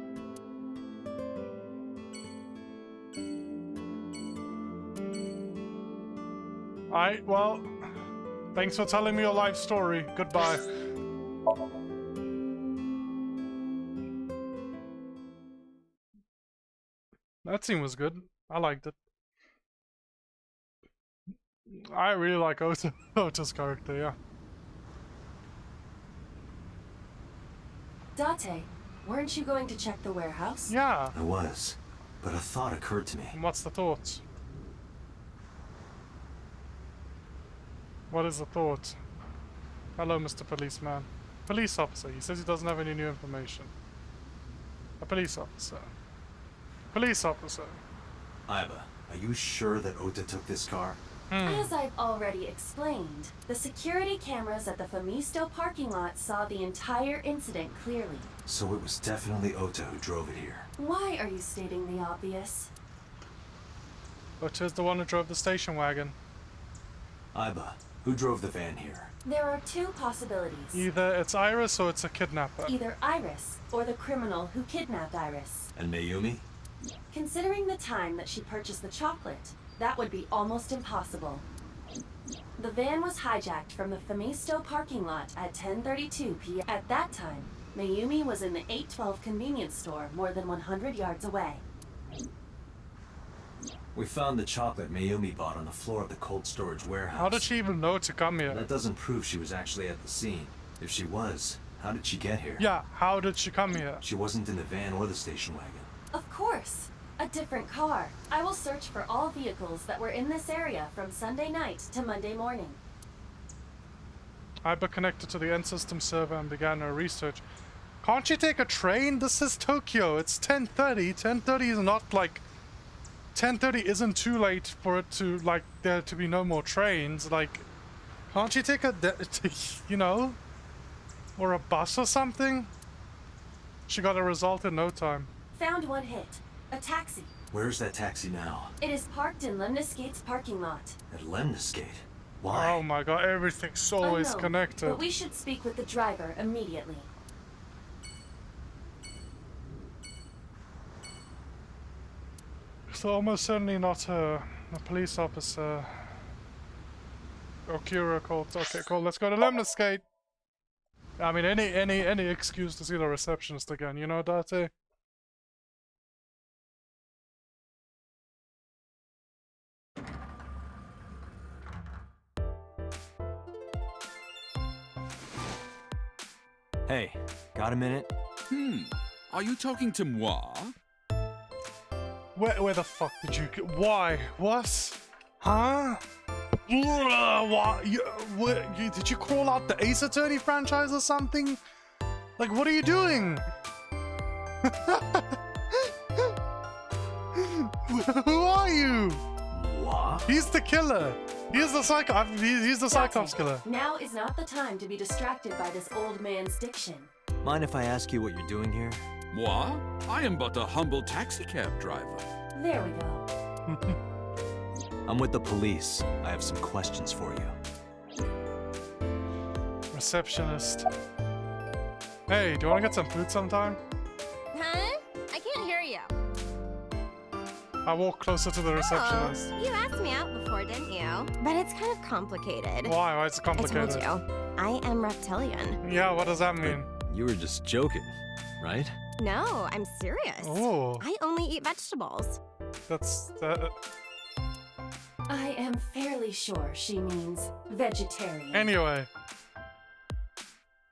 Alright, well, thanks for telling me your life story. Goodbye. That scene was good. I liked it. I really like Ota's character, yeah. Date, weren't you going to check the warehouse? Yeah. I was, but a thought occurred to me. And what's the thought? What is the thought? Hello, Mr. Policeman. Police officer. He says he doesn't have any new information. A police officer. Police officer. Aiba, are you sure that Ota took this car? As I've already explained, the security cameras at the Famisto parking lot saw the entire incident clearly. So it was definitely Ota who drove it here. Why are you stating the obvious? Ota's the one who drove the station wagon. Aiba, who drove the van here? There are 2 possibilities. Either it's Iris or it's a kidnapper. Either Iris or the criminal who kidnapped Iris. And Mayumi? Considering the time that she purchased the chocolate, that would be almost impossible. The van was hijacked from the Famisto parking lot at 10:32 p.m. At that time, Mayumi was in the 812 convenience store more than 100 yards away. We found the chocolate Mayumi bought on the floor of the cold storage warehouse. How did she even know to come here? That doesn't prove she was actually at the scene. If she was, how did she get here? Yeah, how did she come here? She wasn't in the van or the station wagon. Of course! A different car. I will search for all vehicles that were in this area from Sunday night to Monday morning. Aiba connected to the end system server and began her research. Can't you take a train? This is Tokyo. It's 10:30. 10:30 is not like... 10:30 isn't too late for it to, like, there to be no more trains. Like, can't you take a... you know? Or a bus or something? She got a result in no time. Found one hit. A taxi. Where's that taxi now? It is parked in Lemniscate's parking lot. At Lemniscate? Why? Oh my god, everything's always Unknown, connected. but we should speak with the driver immediately. So almost certainly not a police officer. Okura called. Okay, cool. Let's go to Lemniscate. I mean, any excuse to see the receptionist again, you know, Date? Hey, got a minute? Are you talking to moi? Where the fuck did you... Why? What? Huh? What? Did you crawl out the Ace Attorney franchise or something? Like, what are you doing? Who are you? What? He's the killer. He's the psycho. He's the Cyclops Date. killer. Now is not the time to be distracted by this old man's diction. Mind if I ask you what you're doing here? Moi? I am but a humble taxicab driver. There we go. I'm with the police. I have some questions for you. Receptionist. Hey, do you want to get some food sometime? Huh? I can't hear you. I walk closer to the receptionist. Oh, you asked me out before, didn't you? But it's kind of complicated. Why? Why is it complicated? I told you. I am reptilian. Yeah, what does that mean? You were just joking, right? No, I'm serious. Oh, I only eat vegetables. that's... I am fairly sure she means vegetarian. Anyway.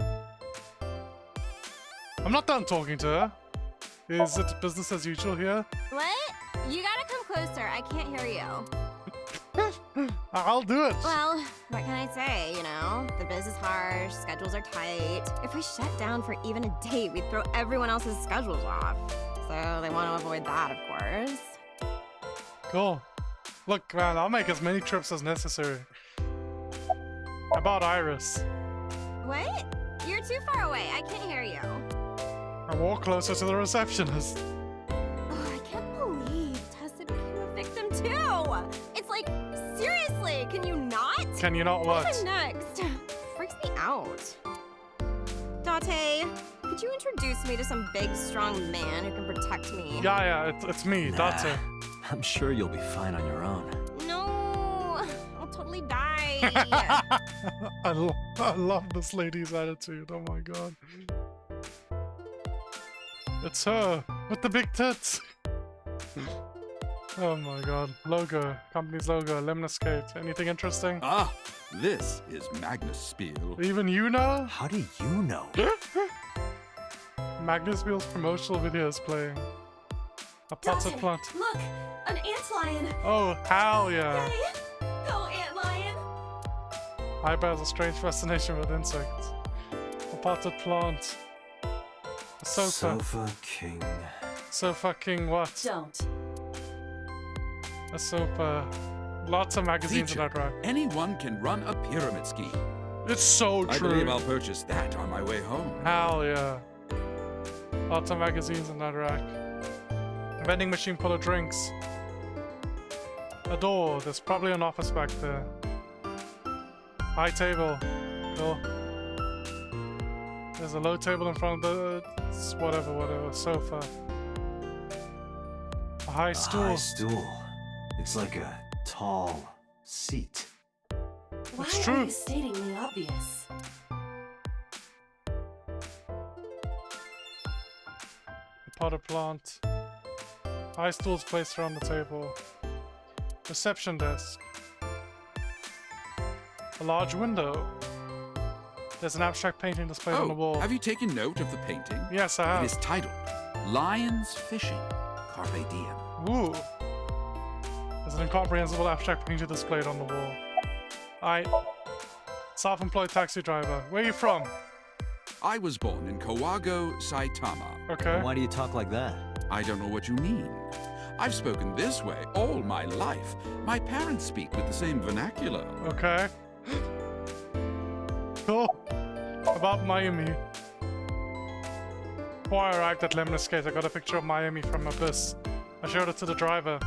I'm not done talking to her. Is it business as usual here? What? You gotta come closer. I can't hear you. I'll do it. Well, what can I say, you know? The biz is harsh, schedules are tight. If we shut down for even a date, we'd throw everyone else's schedules off. So they want to avoid that, of course. Cool. Look, man, I'll make as many trips as necessary. About Iris. What? You're too far away. I can't hear you. I walk closer to the receptionist. Oh, I can't believe Tessa became a victim too. It's like, seriously, can you not? Can you not what? What's next? Freaks me out. Date, could you introduce me to some big, strong man who can protect me? Yeah, it's me, Nah, Date. I'm sure you'll be fine on your own. No, I'll totally die. I love this lady's attitude, oh my god. It's her, with the big tits. Oh my god. Logo, company's logo, Lemniscate. Anything interesting? Ah, this is Magnus Spiel. Even you know? How do you know? Magnus Spiel's promotional video is playing. A potted Date, plant. look! An antlion! Oh, hell yeah. Yay! Go, antlion! Hyper has a strange fascination with insects. A potted plant. A sofa. Sofa King. Sofa king what? Don't. A sofa. Lots of magazines in Teacher, that rack. anyone can run a pyramid scheme. It's so I true. believe I'll purchase that on my way home. Hell yeah. Lots of magazines in that rack. Vending machine full of drinks. A door. There's probably an office back there. High table. Cool. There's a low table in front of the... whatever. Sofa. A high stool. A high stool. It's like a tall seat. Why It's are true. you stating the obvious? A potted plant. High stools placed around the table. Reception desk. A large window. There's an abstract painting displayed on the wall. Have you taken note of the painting? Yes, I have. It is titled Lions Fishing, Carpe Diem. Ooh. There's an incomprehensible abstract painting displayed on the wall. Self-employed taxi driver. Where are you from? I was born in Kawago, Saitama. Okay. Why do you talk like that? I don't know what you mean. I've spoken this way all my life. My parents speak with the same vernacular. Okay. Cool. About Mayumi. Before I arrived at Lemniscate, I got a picture of Mayumi from Abyss. I showed it to the driver.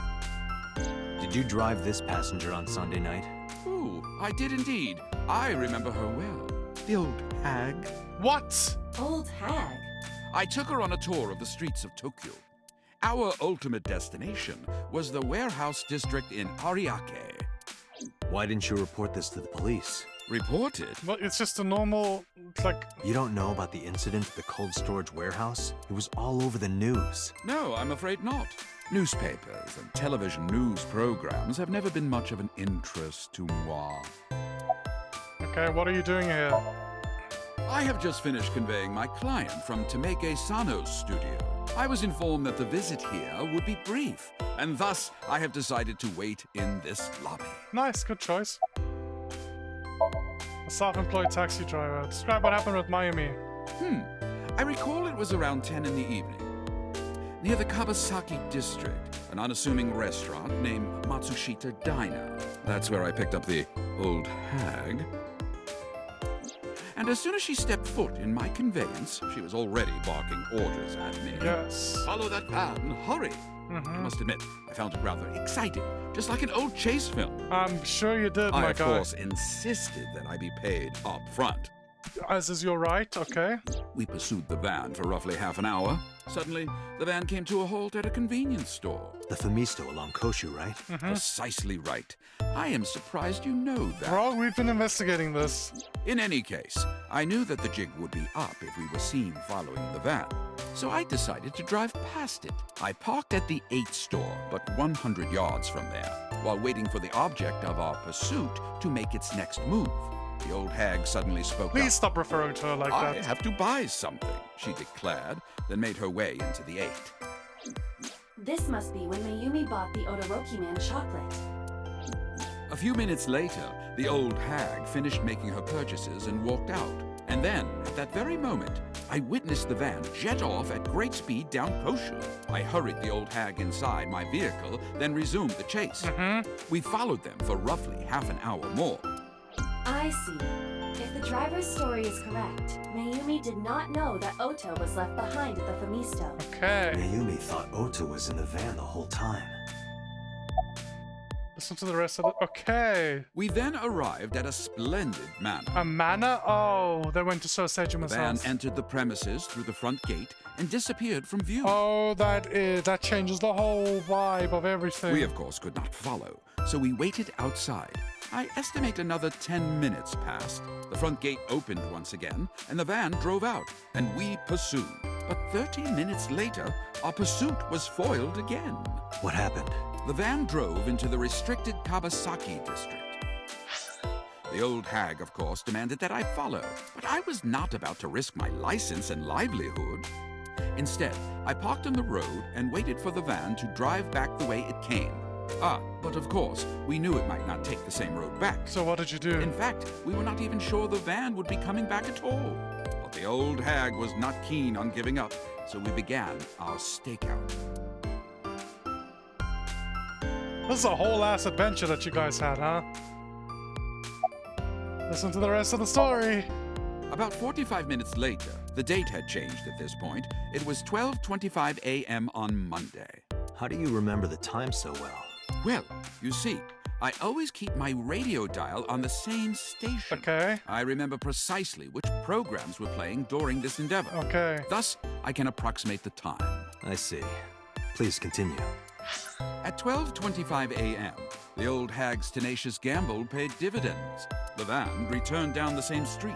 Did you drive this passenger on Sunday night? Ooh, I did indeed. I remember her well. The old hag. What? Old hag. I took her on a tour of the streets of Tokyo. Our ultimate destination was the warehouse district in Ariake. Why didn't you report this to the police? Reported? Well, it's just a normal, like... You don't know about the incident at the cold storage warehouse? It was all over the news. No, I'm afraid not. Newspapers and television news programs have never been much of an interest to moi. Okay, what are you doing here? I have just finished conveying my client from Tameke Sano's studio. I was informed that the visit here would be brief, and thus I have decided to wait in this lobby. Nice, good choice. A self-employed taxi driver. Describe what happened with Mayumi. I recall it was around 10 in the evening. Near the Kabasaki district, an unassuming restaurant named Matsushita Diner. That's where I picked up the old hag. And as soon as she stepped foot in my conveyance, she was already barking orders at me. Yes. Follow that van, hurry! I must admit, I found it rather exciting, just like an old chase film. I'm sure you did, I, my of guy. course, insisted that I be paid up front. As is your right, okay. We pursued the van for roughly half an hour. Suddenly, the van came to a halt at a convenience store. The Famisto along Koshu, right? Precisely right. I am surprised you know that. Bro, we've been investigating this. In any case, I knew that the jig would be up if we were seen following the van. So I decided to drive past it. I parked at the 8 store, but 100 yards from there, while waiting for the object of our pursuit to make its next move. The old hag suddenly spoke Please up. stop referring to her like I that. have to buy something, she declared, then made her way into the 8. This must be when Mayumi bought the Odoroki Man chocolate. A few minutes later, the old hag finished making her purchases and walked out. And then, at that very moment, I witnessed the van jet off at great speed down Koshu. I hurried the old hag inside my vehicle, then resumed the chase. We followed them for roughly half an hour more. I see. If the driver's story is correct, Mayumi did not know that Ota was left behind at the Famisto. Okay. Mayumi thought Ota was in the van the whole time. Listen to the rest of the... Okay. We then arrived at a splendid manor. A manor? Oh, they went to Sejima's The van house. entered the premises through the front gate and disappeared from view. Oh, that changes the whole vibe of everything. We, of course, could not follow, so we waited outside. I estimate another 10 minutes passed. The front gate opened once again, and the van drove out, and we pursued. But 30 minutes later, our pursuit was foiled again. What happened? The van drove into the restricted Kabasaki district. The old hag, of course, demanded that I follow, but I was not about to risk my license and livelihood. Instead, I parked on the road and waited for the van to drive back the way it came. But of course, we knew it might not take the same road back. So what did you do? In fact, we were not even sure the van would be coming back at all. But the old hag was not keen on giving up, so we began our stakeout. This is a whole ass adventure that you guys had, huh? Listen to the rest of the story. About 45 minutes later, the date had changed at this point. It was 12:25 a.m. on Monday. How do you remember the time so well? Well, you see, I always keep my radio dial on the same station. Okay. I remember precisely which programs were playing during this endeavor. Okay. Thus, I can approximate the time. I see. Please continue. At 12:25 a.m., the old hag's tenacious gamble paid dividends. The van returned down the same street.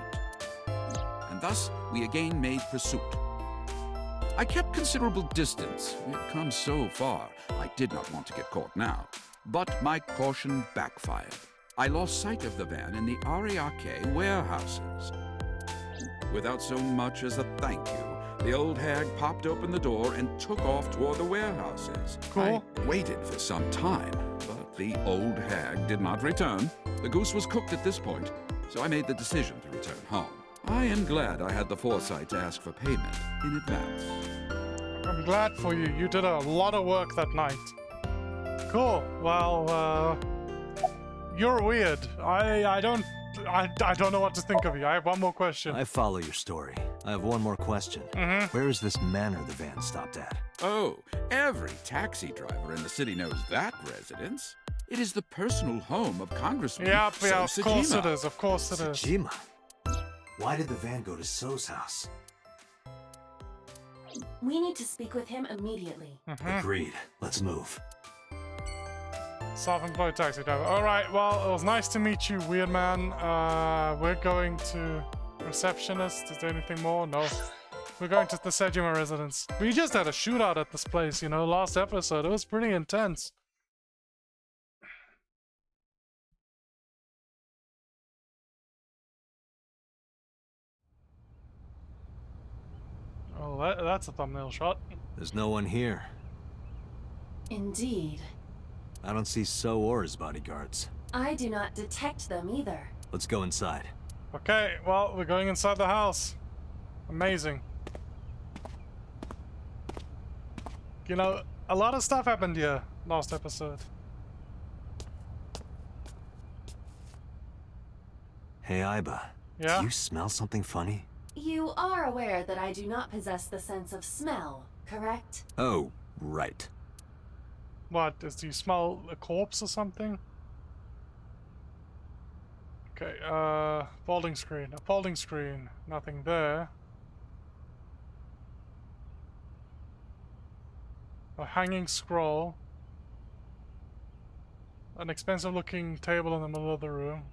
And thus, we again made pursuit. I kept considerable distance. We had come so far, I did not want to get caught now. But my caution backfired. I lost sight of the van in the Ariake warehouses. Without so much as a thank you, the old hag popped open the door and took off toward the warehouses. Cool. I waited for some time, but the old hag did not return. The goose was cooked at this point, so I made the decision to return home. I am glad I had the foresight to ask for payment in advance. I'm glad for you. You did a lot of work that night. Cool. Well, you're weird. I don't know what to think of you. I have one more question. I follow your story. I have one more question. Where is this manor the van stopped at? Oh, every taxi driver in the city knows that residence. It is the personal home of Congressman Yeah, of Sejima. course it is. Of course it is. Sejima. Why did the van go to So's house? We need to speak with him immediately. Agreed. Let's move. Self-employed taxi driver. Alright, well, it was nice to meet you, weird man. We're going to receptionist. Is there anything more? No. We're going to the Sejima residence. We just had a shootout at this place, you know, last episode. It was pretty intense. Well, that's a thumbnail shot. There's no one here. Indeed. I don't see So or his bodyguards. I do not detect them either. Let's go inside. Okay, well, we're going inside the house. Amazing. You know, a lot of stuff happened here last episode. Hey, Aiba. Yeah? Do you smell something funny? You are aware that I do not possess the sense of smell, correct? Oh, right. What? Do you smell a corpse or something? Okay, folding screen. A folding screen. Nothing there. A hanging scroll. An expensive looking table in the middle of the room.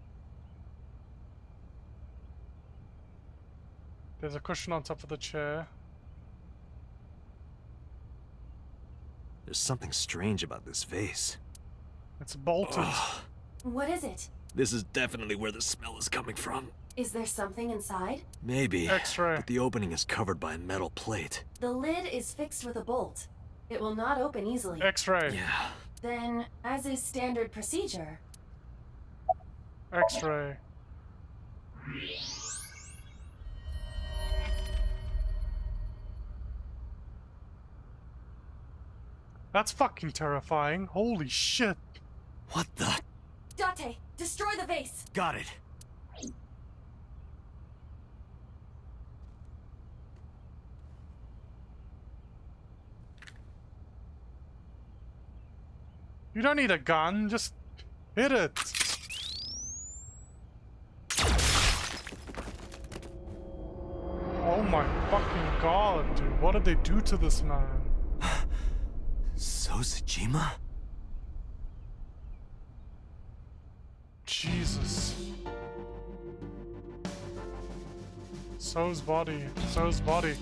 There's a cushion on top of the chair. There's something strange about this vase. It's bolted. What is it? This is definitely where the smell is coming from. Is there something inside? Maybe. X-ray. But the opening is covered by a metal plate. The lid is fixed with a bolt. It will not open easily. X-ray. Yeah. Then, as is standard procedure... X-ray. That's fucking terrifying. Holy shit. What the? Date, destroy the vase! Got it. You don't need a gun, just hit it. Oh my fucking god, dude. What did they do to this man? So Sejima? Jesus. So's body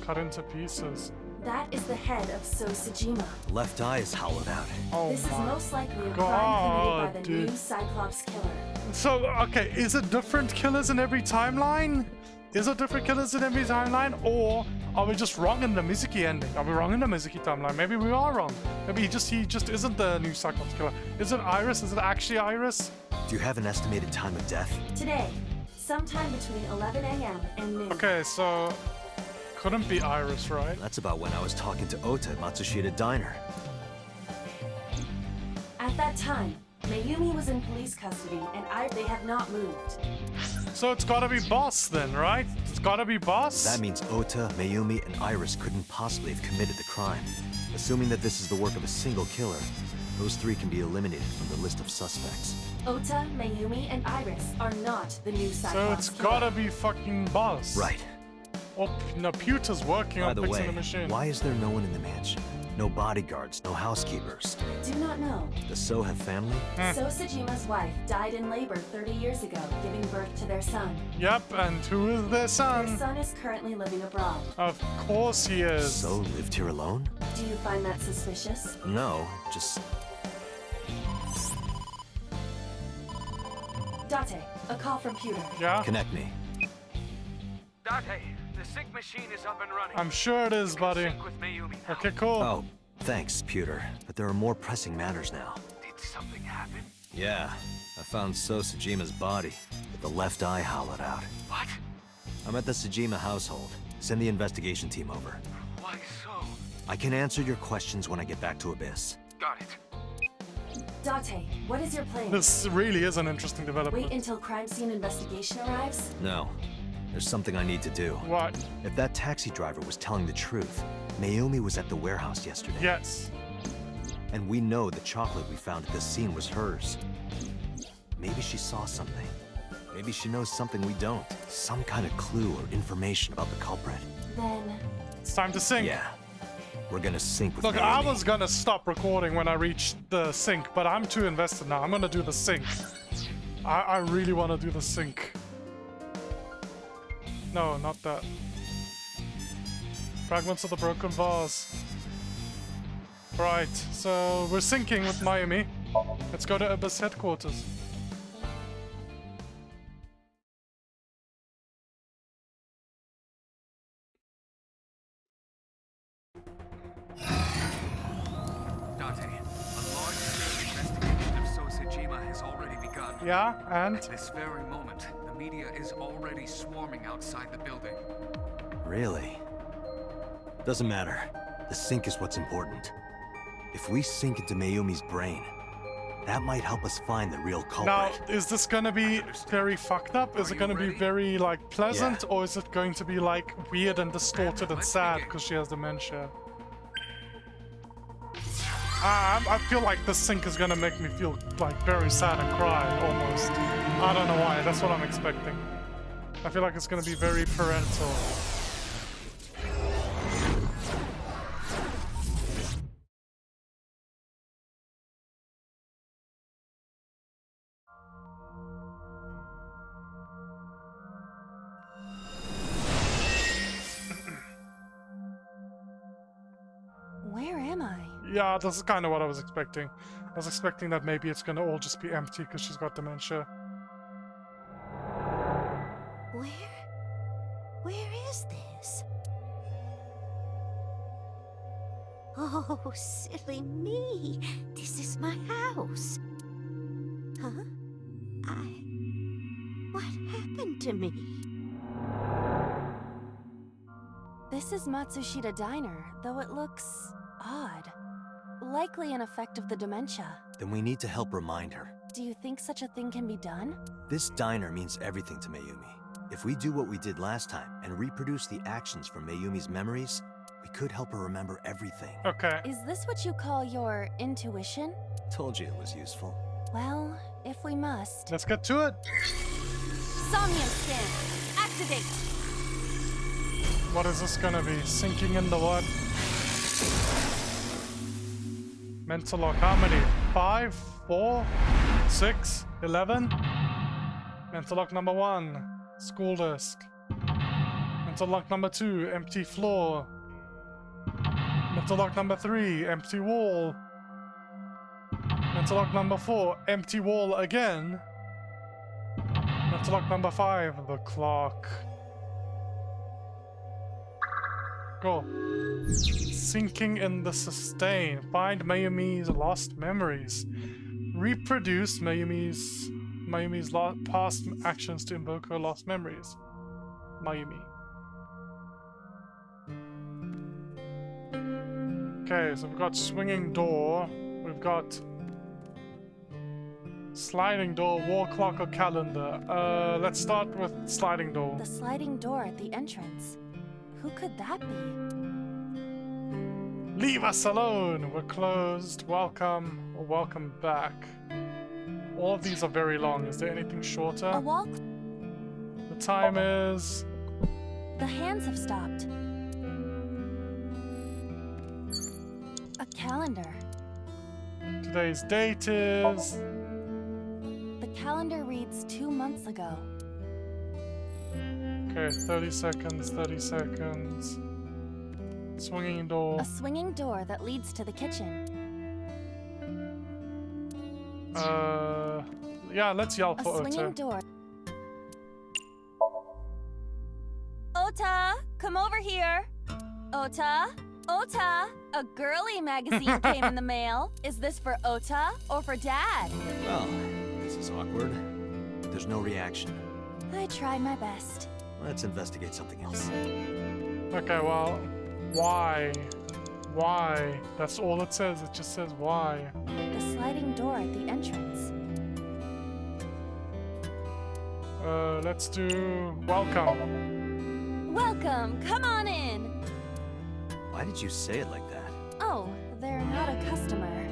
cut into pieces. That is the head of So Sejima. Left eye is hollowed out. Oh This is my most likely a God, crime committed by the dude. new Cyclops killer. So, okay, is it different killers in every timeline? Is it different killers in every timeline? Or are we just wrong in the Mizuki ending? Are we wrong in the Mizuki timeline? Maybe we are wrong. Maybe he just isn't the new Cyclops killer. Is it Iris? Is it actually Iris? Do you have an estimated time of death? Today, sometime between 11 a.m. and noon. Okay, so couldn't be Iris, right? That's about when I was talking to Ota at Matsushita Diner. At that time, Mayumi was in police custody and they have not moved. So it's gotta be Boss then, right? It's gotta be Boss? That means Ota, Mayumi, and Iris couldn't possibly have committed the crime. Assuming that this is the work of a single killer, those three can be eliminated from the list of suspects. Ota, Mayumi, and Iris are not the new Cyclops So it's killer. gotta be fucking Boss. Right. Oh, no, Pewter's working By on the fixing way, the machine. why is there no one in the mansion? No bodyguards, no housekeepers. Do not know. Does So have family? So Sejima's wife died in labor 30 years ago, giving birth to their son. Yep, and who is their Their son? son is currently living abroad. Of course he is. So lived here alone? Do you find that suspicious? No, just... Date, a call from Pewter. Yeah? Connect me. Date, the sync machine is up and running. I'm sure it is, buddy. Sync with Mayumi now. Okay, cool. Oh, thanks, Pewter. But there are more pressing matters now. Did something happen? Yeah, I found So Sejima's body, with the left eye hollowed out. What? I'm at the Sejima household. Send the investigation team over. Why so? I can answer your questions when I get back to Abyss. Got it. Date, what is your plan? This really is an interesting development. Wait until crime scene investigation arrives? No, there's something I need to do. What? If that taxi driver was telling the truth, Mayumi was at the warehouse yesterday. Yes. And we know the chocolate we found at the scene was hers. Maybe she saw something. Maybe she knows something we don't. Some kind of clue or information about the culprit. Then... It's time to sync. Yeah. We're gonna sync with Look, Mayumi. I was gonna stop recording when I reached the sync, but I'm too invested now. I'm gonna do the sync. I really wanna do the sync. No, not that. Fragments of the broken vase. Right, so we're syncing with Mayumi. Let's go to Abyss headquarters. Yeah, and? At this very moment, the media is already swarming outside the building. Really? Doesn't matter. The sync is what's important. If we sink into Mayumi's brain, that might help us find the real culprit. Now, is this gonna be very fucked up? Is it gonna be very, like, pleasant? Yeah. Or is it going to be, like, weird and distorted and sad because she has dementia? I feel like this sync is gonna make me feel, like, very sad and cry, almost. I don't know why, that's what I'm expecting. I feel like it's gonna be very parental. Where am I? Yeah, this is kind of what I was expecting. I was expecting that maybe it's gonna all just be empty because she's got dementia. Where is this? Oh, silly me. This is my house. Huh? What happened to me? This is Matsushita Diner, though it looks odd. Likely an effect of the dementia. Then we need to help remind her. Do you think such a thing can be done? This diner means everything to Mayumi. If we do what we did last time and reproduce the actions from Mayumi's memories, we could help her remember everything. Okay. Is this what you call your intuition? Told you it was useful. Well, if we must. Let's get to it. Somnium scan. Activate. What is this gonna be? Sinking into what? Mental lock, how many? 5, 4, 6, 11? Mental lock number 1, school desk. Mental lock number 2, empty floor. Mental lock number 3, empty wall. Mental lock number 4, empty wall again. Mental lock number 5, the clock. Go. Sinking in the sustain. Find Mayumi's lost memories. Reproduce Mayumi's past actions to invoke her lost memories. Mayumi. Okay, so we've got swinging door. We've got sliding door, wall clock, or calendar. Let's start with sliding door. The sliding door at the entrance. Who could that be? Leave us alone! We're closed. Welcome or welcome back. All of these are very long. Is there anything shorter? A wall. The time is... The hands have stopped. A calendar. Today's date is... The calendar reads 2 months ago. Okay, 30 seconds, 30 seconds. Swinging door. A swinging door that leads to the kitchen. Yeah, let's yell A for swinging Ota. door. Ota, come over here. Ota, Ota, a girly magazine came in the mail. Is this for Ota or for Dad? Well, this is awkward. There's no reaction. I tried my best. Let's investigate something else. Okay, well, why? Why? That's all it says. It just says why. The sliding door at the entrance. Let's do welcome. Welcome, come on in. Why did you say it like that? Oh, they're not a customer.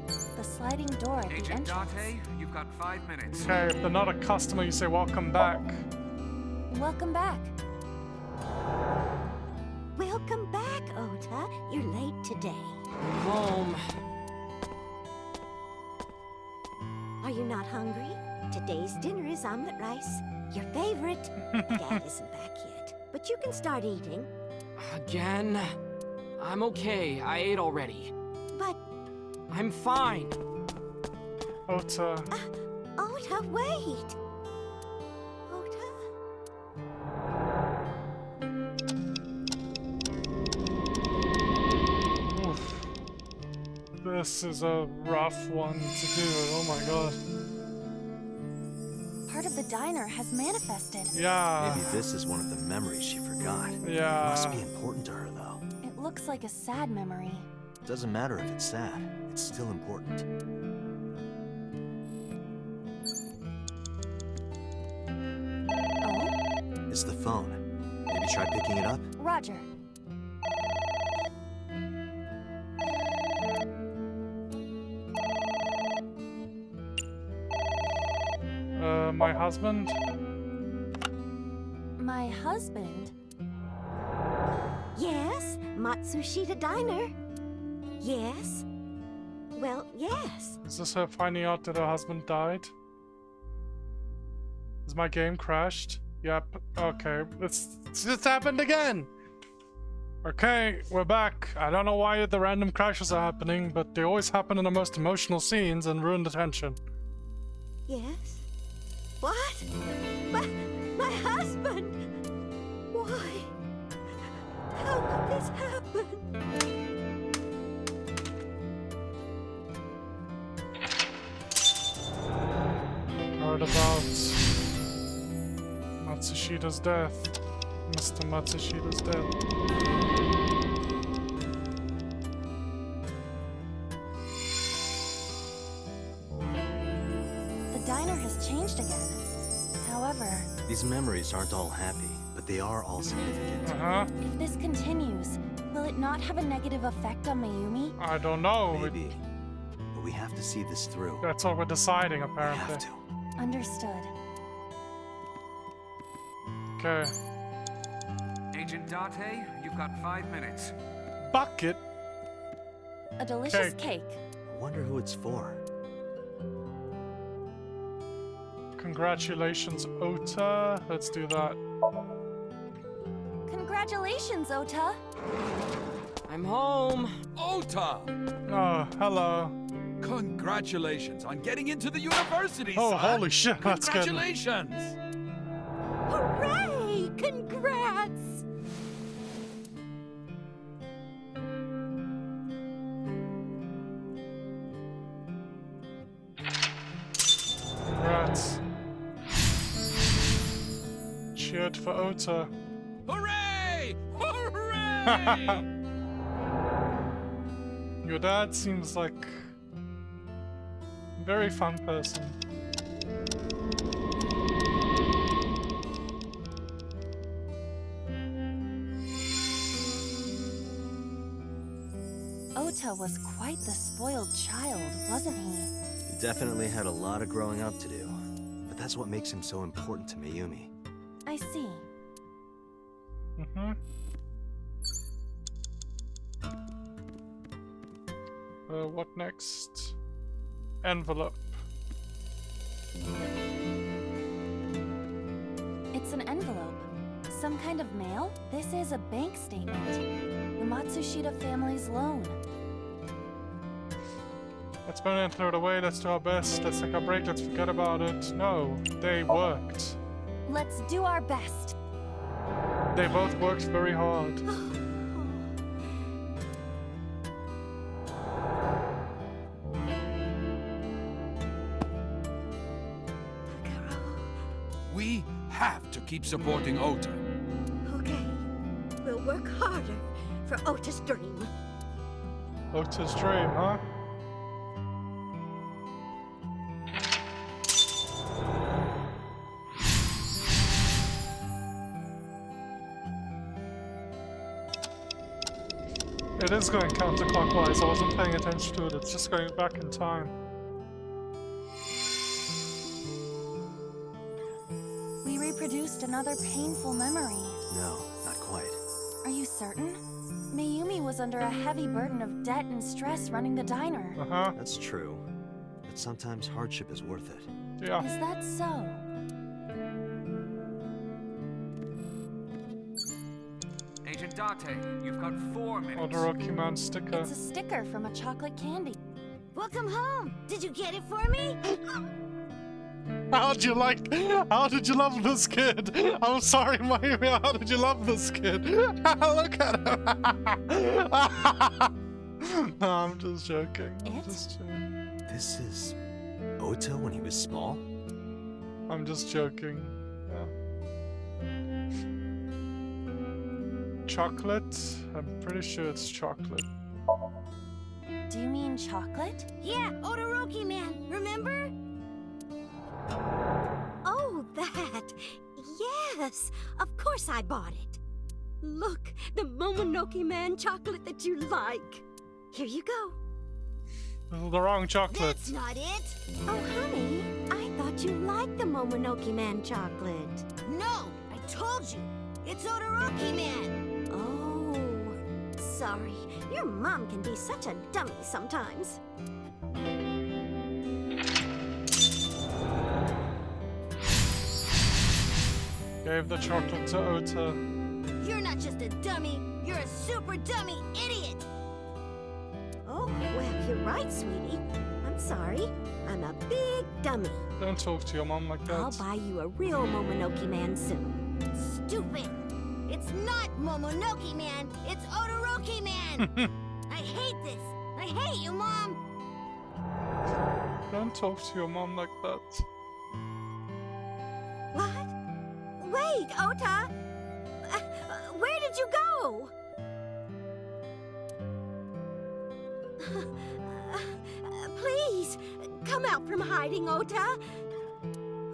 The sliding door at the Agent entrance. Date, you've got 5 minutes. Okay, if they're not a customer, you say welcome back. Welcome back. Welcome back, Ota. You're late today. Home. Are you not hungry? Today's dinner is omelet rice. Your favorite. Dad isn't back yet, but you can start eating. Again? I'm okay. I ate already. But, I'm fine. Ota. Ota, wait. Ota? Oof. This is a rough one to do. Oh my god. Part of the diner has manifested. Yeah. Maybe this is one of the memories she forgot. Yeah. Must be important to her, though. It looks like a sad memory. Doesn't matter if it's sad. It's still important. Oh? It's the phone. Maybe try picking it up? Roger. My husband? My husband? Yes, Matsushita Diner. Yes. Well, yes. Is this her finding out that her husband died? Is my game crashed? Yep. Okay. It's just happened again! Okay, we're back. I don't know why the random crashes are happening, but they always happen in the most emotional scenes and ruin the tension. Yes. What? My husband! Why? How could this happen? Heard about Matsushita's death. Mr. Matsushita's death. The diner has changed again. However, These memories aren't all happy, but they are all significant. if this continues, will it not have a negative effect on Mayumi? I don't know. Maybe. But we have to see this through. That's what we're deciding, We apparently. have to. Understood. Okay. Agent Date, you've got 5 minutes. Bucket? A delicious Cake. cake. I wonder who it's for. Congratulations, Ota. Let's do that. Congratulations, Ota. I'm home. Ota! Oh, hello. Congratulations on getting into the university, Oh, son. holy shit, that's good. Congratulations! Hooray! Congrats! Congrats. Cheered for Ota. Hooray! Hooray! Your dad seems like a very fun person. Ota was quite the spoiled child, wasn't he? He definitely had a lot of growing up to do. But that's what makes him so important to Mayumi. I see. Mm-hmm. What next? Envelope. It's an envelope. Some kind of mail? This is a bank statement. The Matsushita family's loan. Let's burn it and throw it away. Let's do our best. Let's take a break. Let's forget about it. No, they worked. Let's do our best. They both worked very hard. We have to keep supporting Ota. Okay. We'll work harder for Ota's dream. Ota's dream, huh? It is going counterclockwise. I wasn't paying attention to it. It's just going back in time. We reproduced another painful memory. No, not quite. Are you certain? Mayumi was under a heavy burden of debt and stress running the diner. Uh-huh. That's true. But sometimes hardship is worth it. Yeah. Is that so? Agent Date, you've got 4 minutes. Onurubu man sticker. It's a sticker from a chocolate candy. Welcome home. Did you get it for me? How did you love this kid? I'm sorry, Mayumi, how did you love this kid? Look at him. No, I'm just joking. This is Ota when he was small? I'm just joking. Yeah. Chocolate? I'm pretty sure it's chocolate. Do you mean chocolate? Yeah, Onurubu man, remember? Oh, that. Yes, of course I bought it. Look, the Momonoke Man chocolate that you like. Here you go. This is the wrong chocolate. That's not it. Oh, honey, I thought you liked the Momonoke Man chocolate. No, I told you. It's Onurubu Man. Oh, sorry. Your mom can be such a dummy sometimes. Gave the chocolate to Ota. You're not just a dummy, you're a super dummy idiot! Oh, well, you're right, sweetie. I'm sorry. I'm a big dummy. Don't talk to your mom like that. I'll buy you a real Momonoke Man soon. Stupid! It's not Momonoke Man, it's Onurubu Man! I hate this! I hate you, Mom! Don't talk to your mom like that. What? Wait, Ota! Where did you go? Please, come out from hiding, Ota.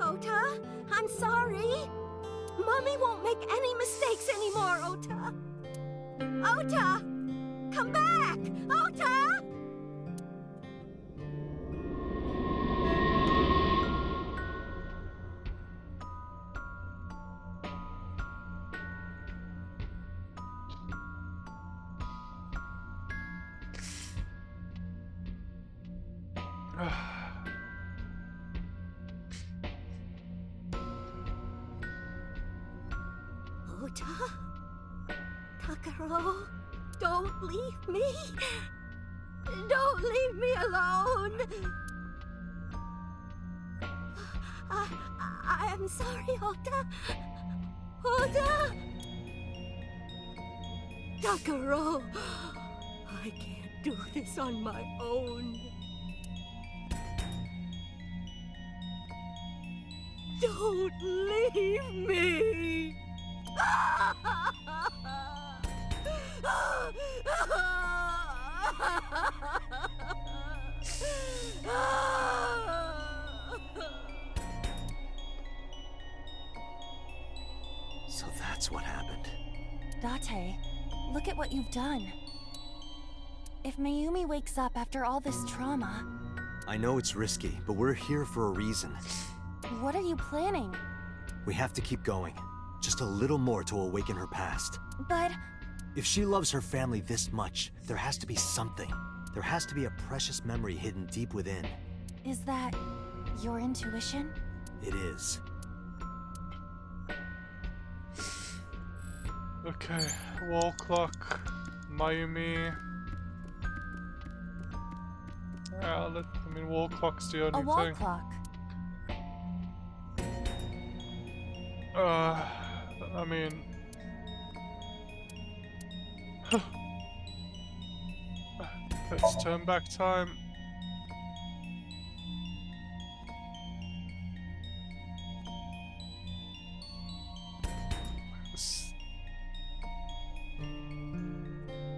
Ota, I'm sorry. Mommy won't make any mistakes anymore, Ota. Ota! Come back! Ota! Ota? Takaro, don't leave me. Don't leave me alone. I am sorry, Ota. Ota! Takaro, I can't do this on my own. Don't leave me! So that's what happened. Date, look at what you've done. If Mayumi wakes up after all this trauma... I know it's risky, but we're here for a reason. What are you planning? We have to keep going. Just a little more to awaken her past. But... If she loves her family this much, there has to be something. There has to be a precious memory hidden deep within. is that your intuition? It is. Okay, wall clock, Mayumi. I mean, wall clock's the only A wall thing. clock. I mean... Let's turn back time.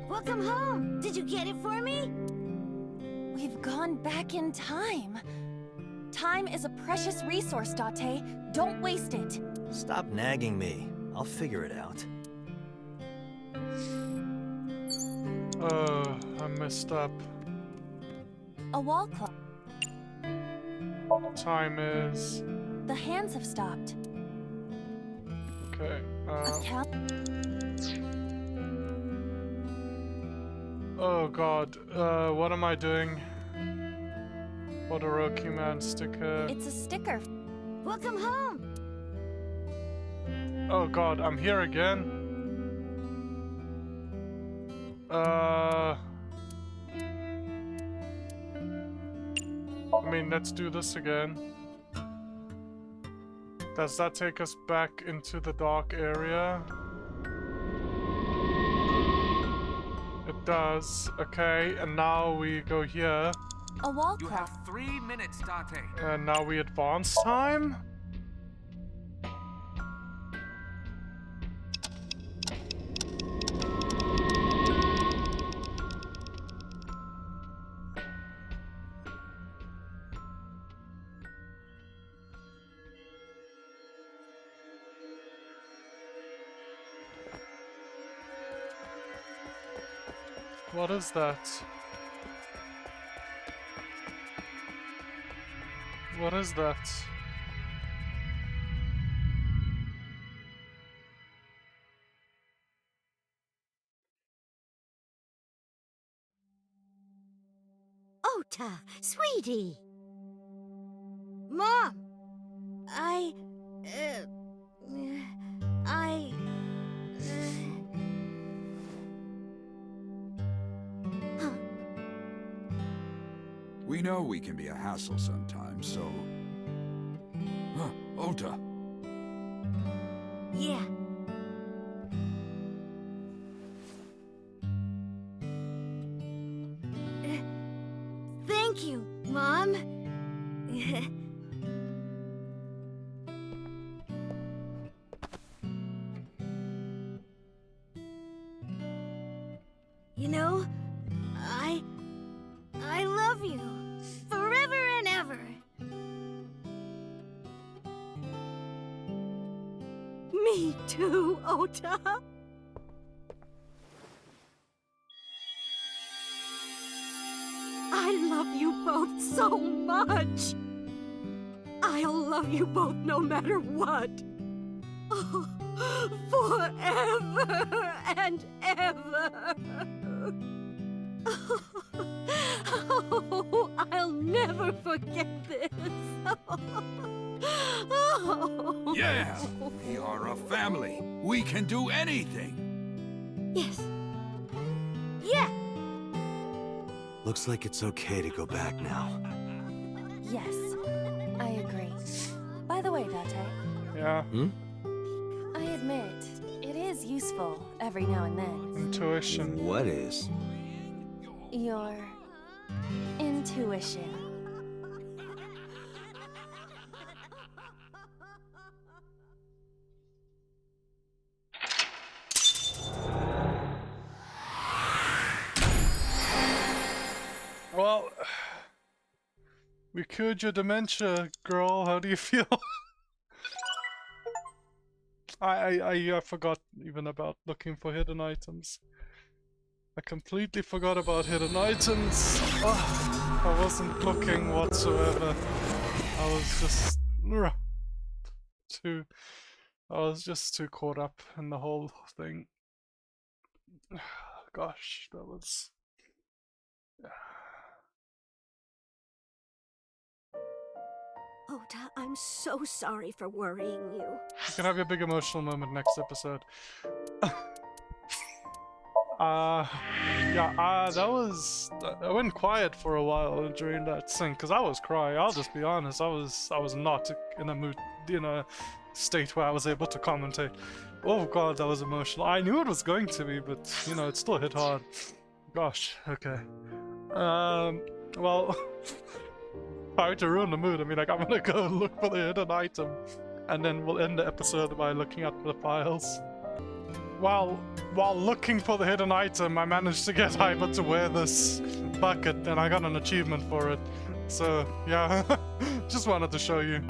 Welcome home! Did you get it for me? We've gone back in time. Time is a precious resource, Date. Don't waste it. Stop nagging me. I'll figure it out. I messed up. A wall clock. Time is... The hands have stopped. Okay, A count. oh god, what am I doing? What a Rocky Man sticker. It's a sticker. Welcome home! Oh god, I'm here again. I mean, let's do this again. Does that take us back into the dark area? It does. Okay, and now we go here. A wall You clock. have 3 minutes, Date. And now we advance time? What is that? What is that? Ota, sweetie. Mom, I. We know we can be a hassle sometimes, so... Ota. Yeah. Thank you, Mom. You know, I love you forever and ever. Me too, Ota. I love you both so much. I'll love you both no matter what. Oh, forever and ever. Oh, I'll never forget this. Oh. Yeah! We are a family. We can do anything. Yes. Yeah. Looks like it's okay to go back now. Yes, I agree. By the way, Date, Yeah. I admit, it is useful every now and then. Intuition. What is? Your intuition. Well, we cured your dementia, girl. How do you feel? I forgot even about looking for hidden items. I completely forgot about hidden items. Oh, I wasn't looking whatsoever. I was just too caught up in the whole thing. Gosh, that was... Ota, I'm so sorry for worrying you. You can have your big emotional moment next episode. That was... I went quiet for a while during that sync, because I was crying. I'll just be honest, I was not in a mood, in a state where I was able to commentate. Oh god, that was emotional. I knew it was going to be, but, you know, it still hit hard. Gosh, okay. Well... Sorry to ruin the mood. I mean, like, I'm gonna go look for the hidden item, and then we'll end the episode by looking at the files. While looking for the hidden item, I managed to get Hyper to wear this bucket, and I got an achievement for it. So, yeah, just wanted to show you.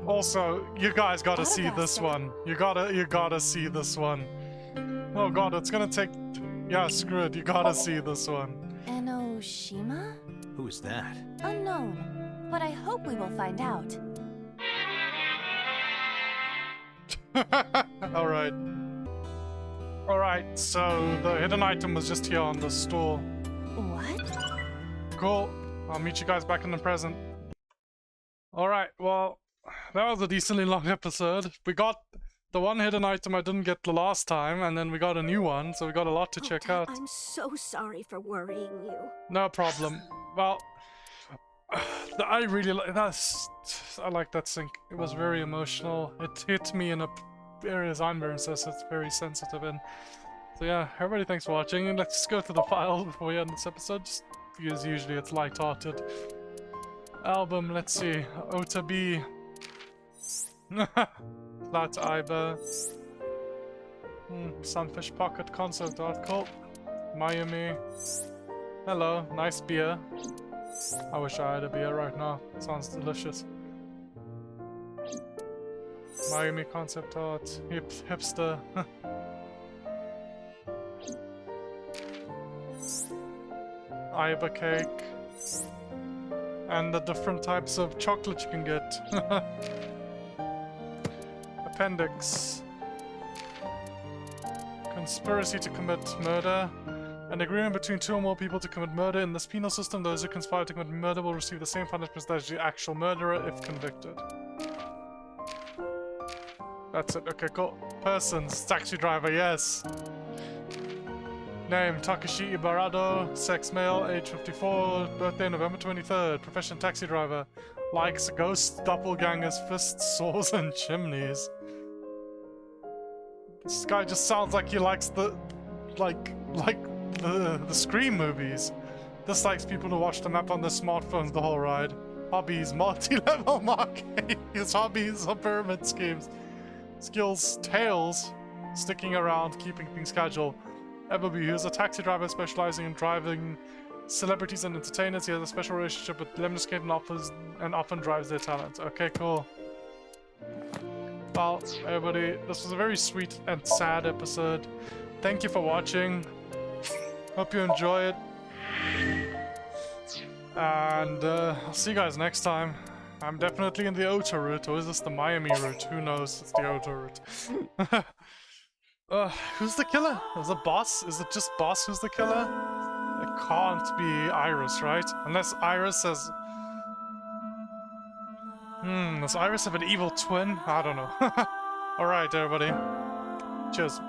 Also, you guys gotta see this one. You gotta see this one. Oh god, it's gonna take... Yeah, screw it, you gotta see this one. Enoshima? Who is that? Unknown, but I hope we will find out. Alright. Alright, so the hidden item was just here on the stool. What? Cool. I'll meet you guys back in the present. Alright, well, that was a decently long episode. We got the one hidden item I didn't get the last time, and then we got a new one, so we got a lot to check out. I'm so sorry for worrying you. No problem. Well, I really like that. I like that sync. It was very emotional. It hit me in areas I'm very sensitive in. So yeah, everybody thanks for watching, and let's go to the file before we end this episode, just because usually it's light-hearted. Album, let's see. Ota B. Flat Iber. Sunfish Pocket Concert Art Cult. Mayumi. Hello, nice beer. I wish I had a beer right now. Sounds delicious. Mayumi concept art. Hipster. Iber cake. And the different types of chocolate you can get. Appendix. Conspiracy to commit murder. An agreement between 2 or more people to commit murder. In this penal system, those who conspire to commit murder will receive the same punishment as the actual murderer if convicted. That's it. Okay, cool. Persons. Taxi driver, yes. Name, Takashi Ibarado. Sex, male, age 54. Birthday, November 23rd. Profession, taxi driver. Likes ghosts, doppelgangers, fists, saws, and chimneys. This guy just sounds like he likes the... the Scream movies. Dislikes people to watch the map on their smartphones the whole ride. Hobbies, multi-level marketing. His hobbies are pyramid schemes. Skills, tails, sticking around, keeping things casual. Everby, he is a taxi driver specializing in driving celebrities and entertainers. He has a special relationship with Lemniscate and often drives their talent. Okay, cool. Well, everybody, this was a very sweet and sad episode. Thank you for watching. Hope you enjoy it. And I'll see you guys next time. I'm definitely in the Ota route, or is this the Mayumi route? Who knows? It's the Ota route. Who's the killer? Is it Boss? Is it just Boss who's the killer? It can't be Iris, right? Unless Iris has... does Iris have an evil twin? I don't know. Alright, everybody. Cheers.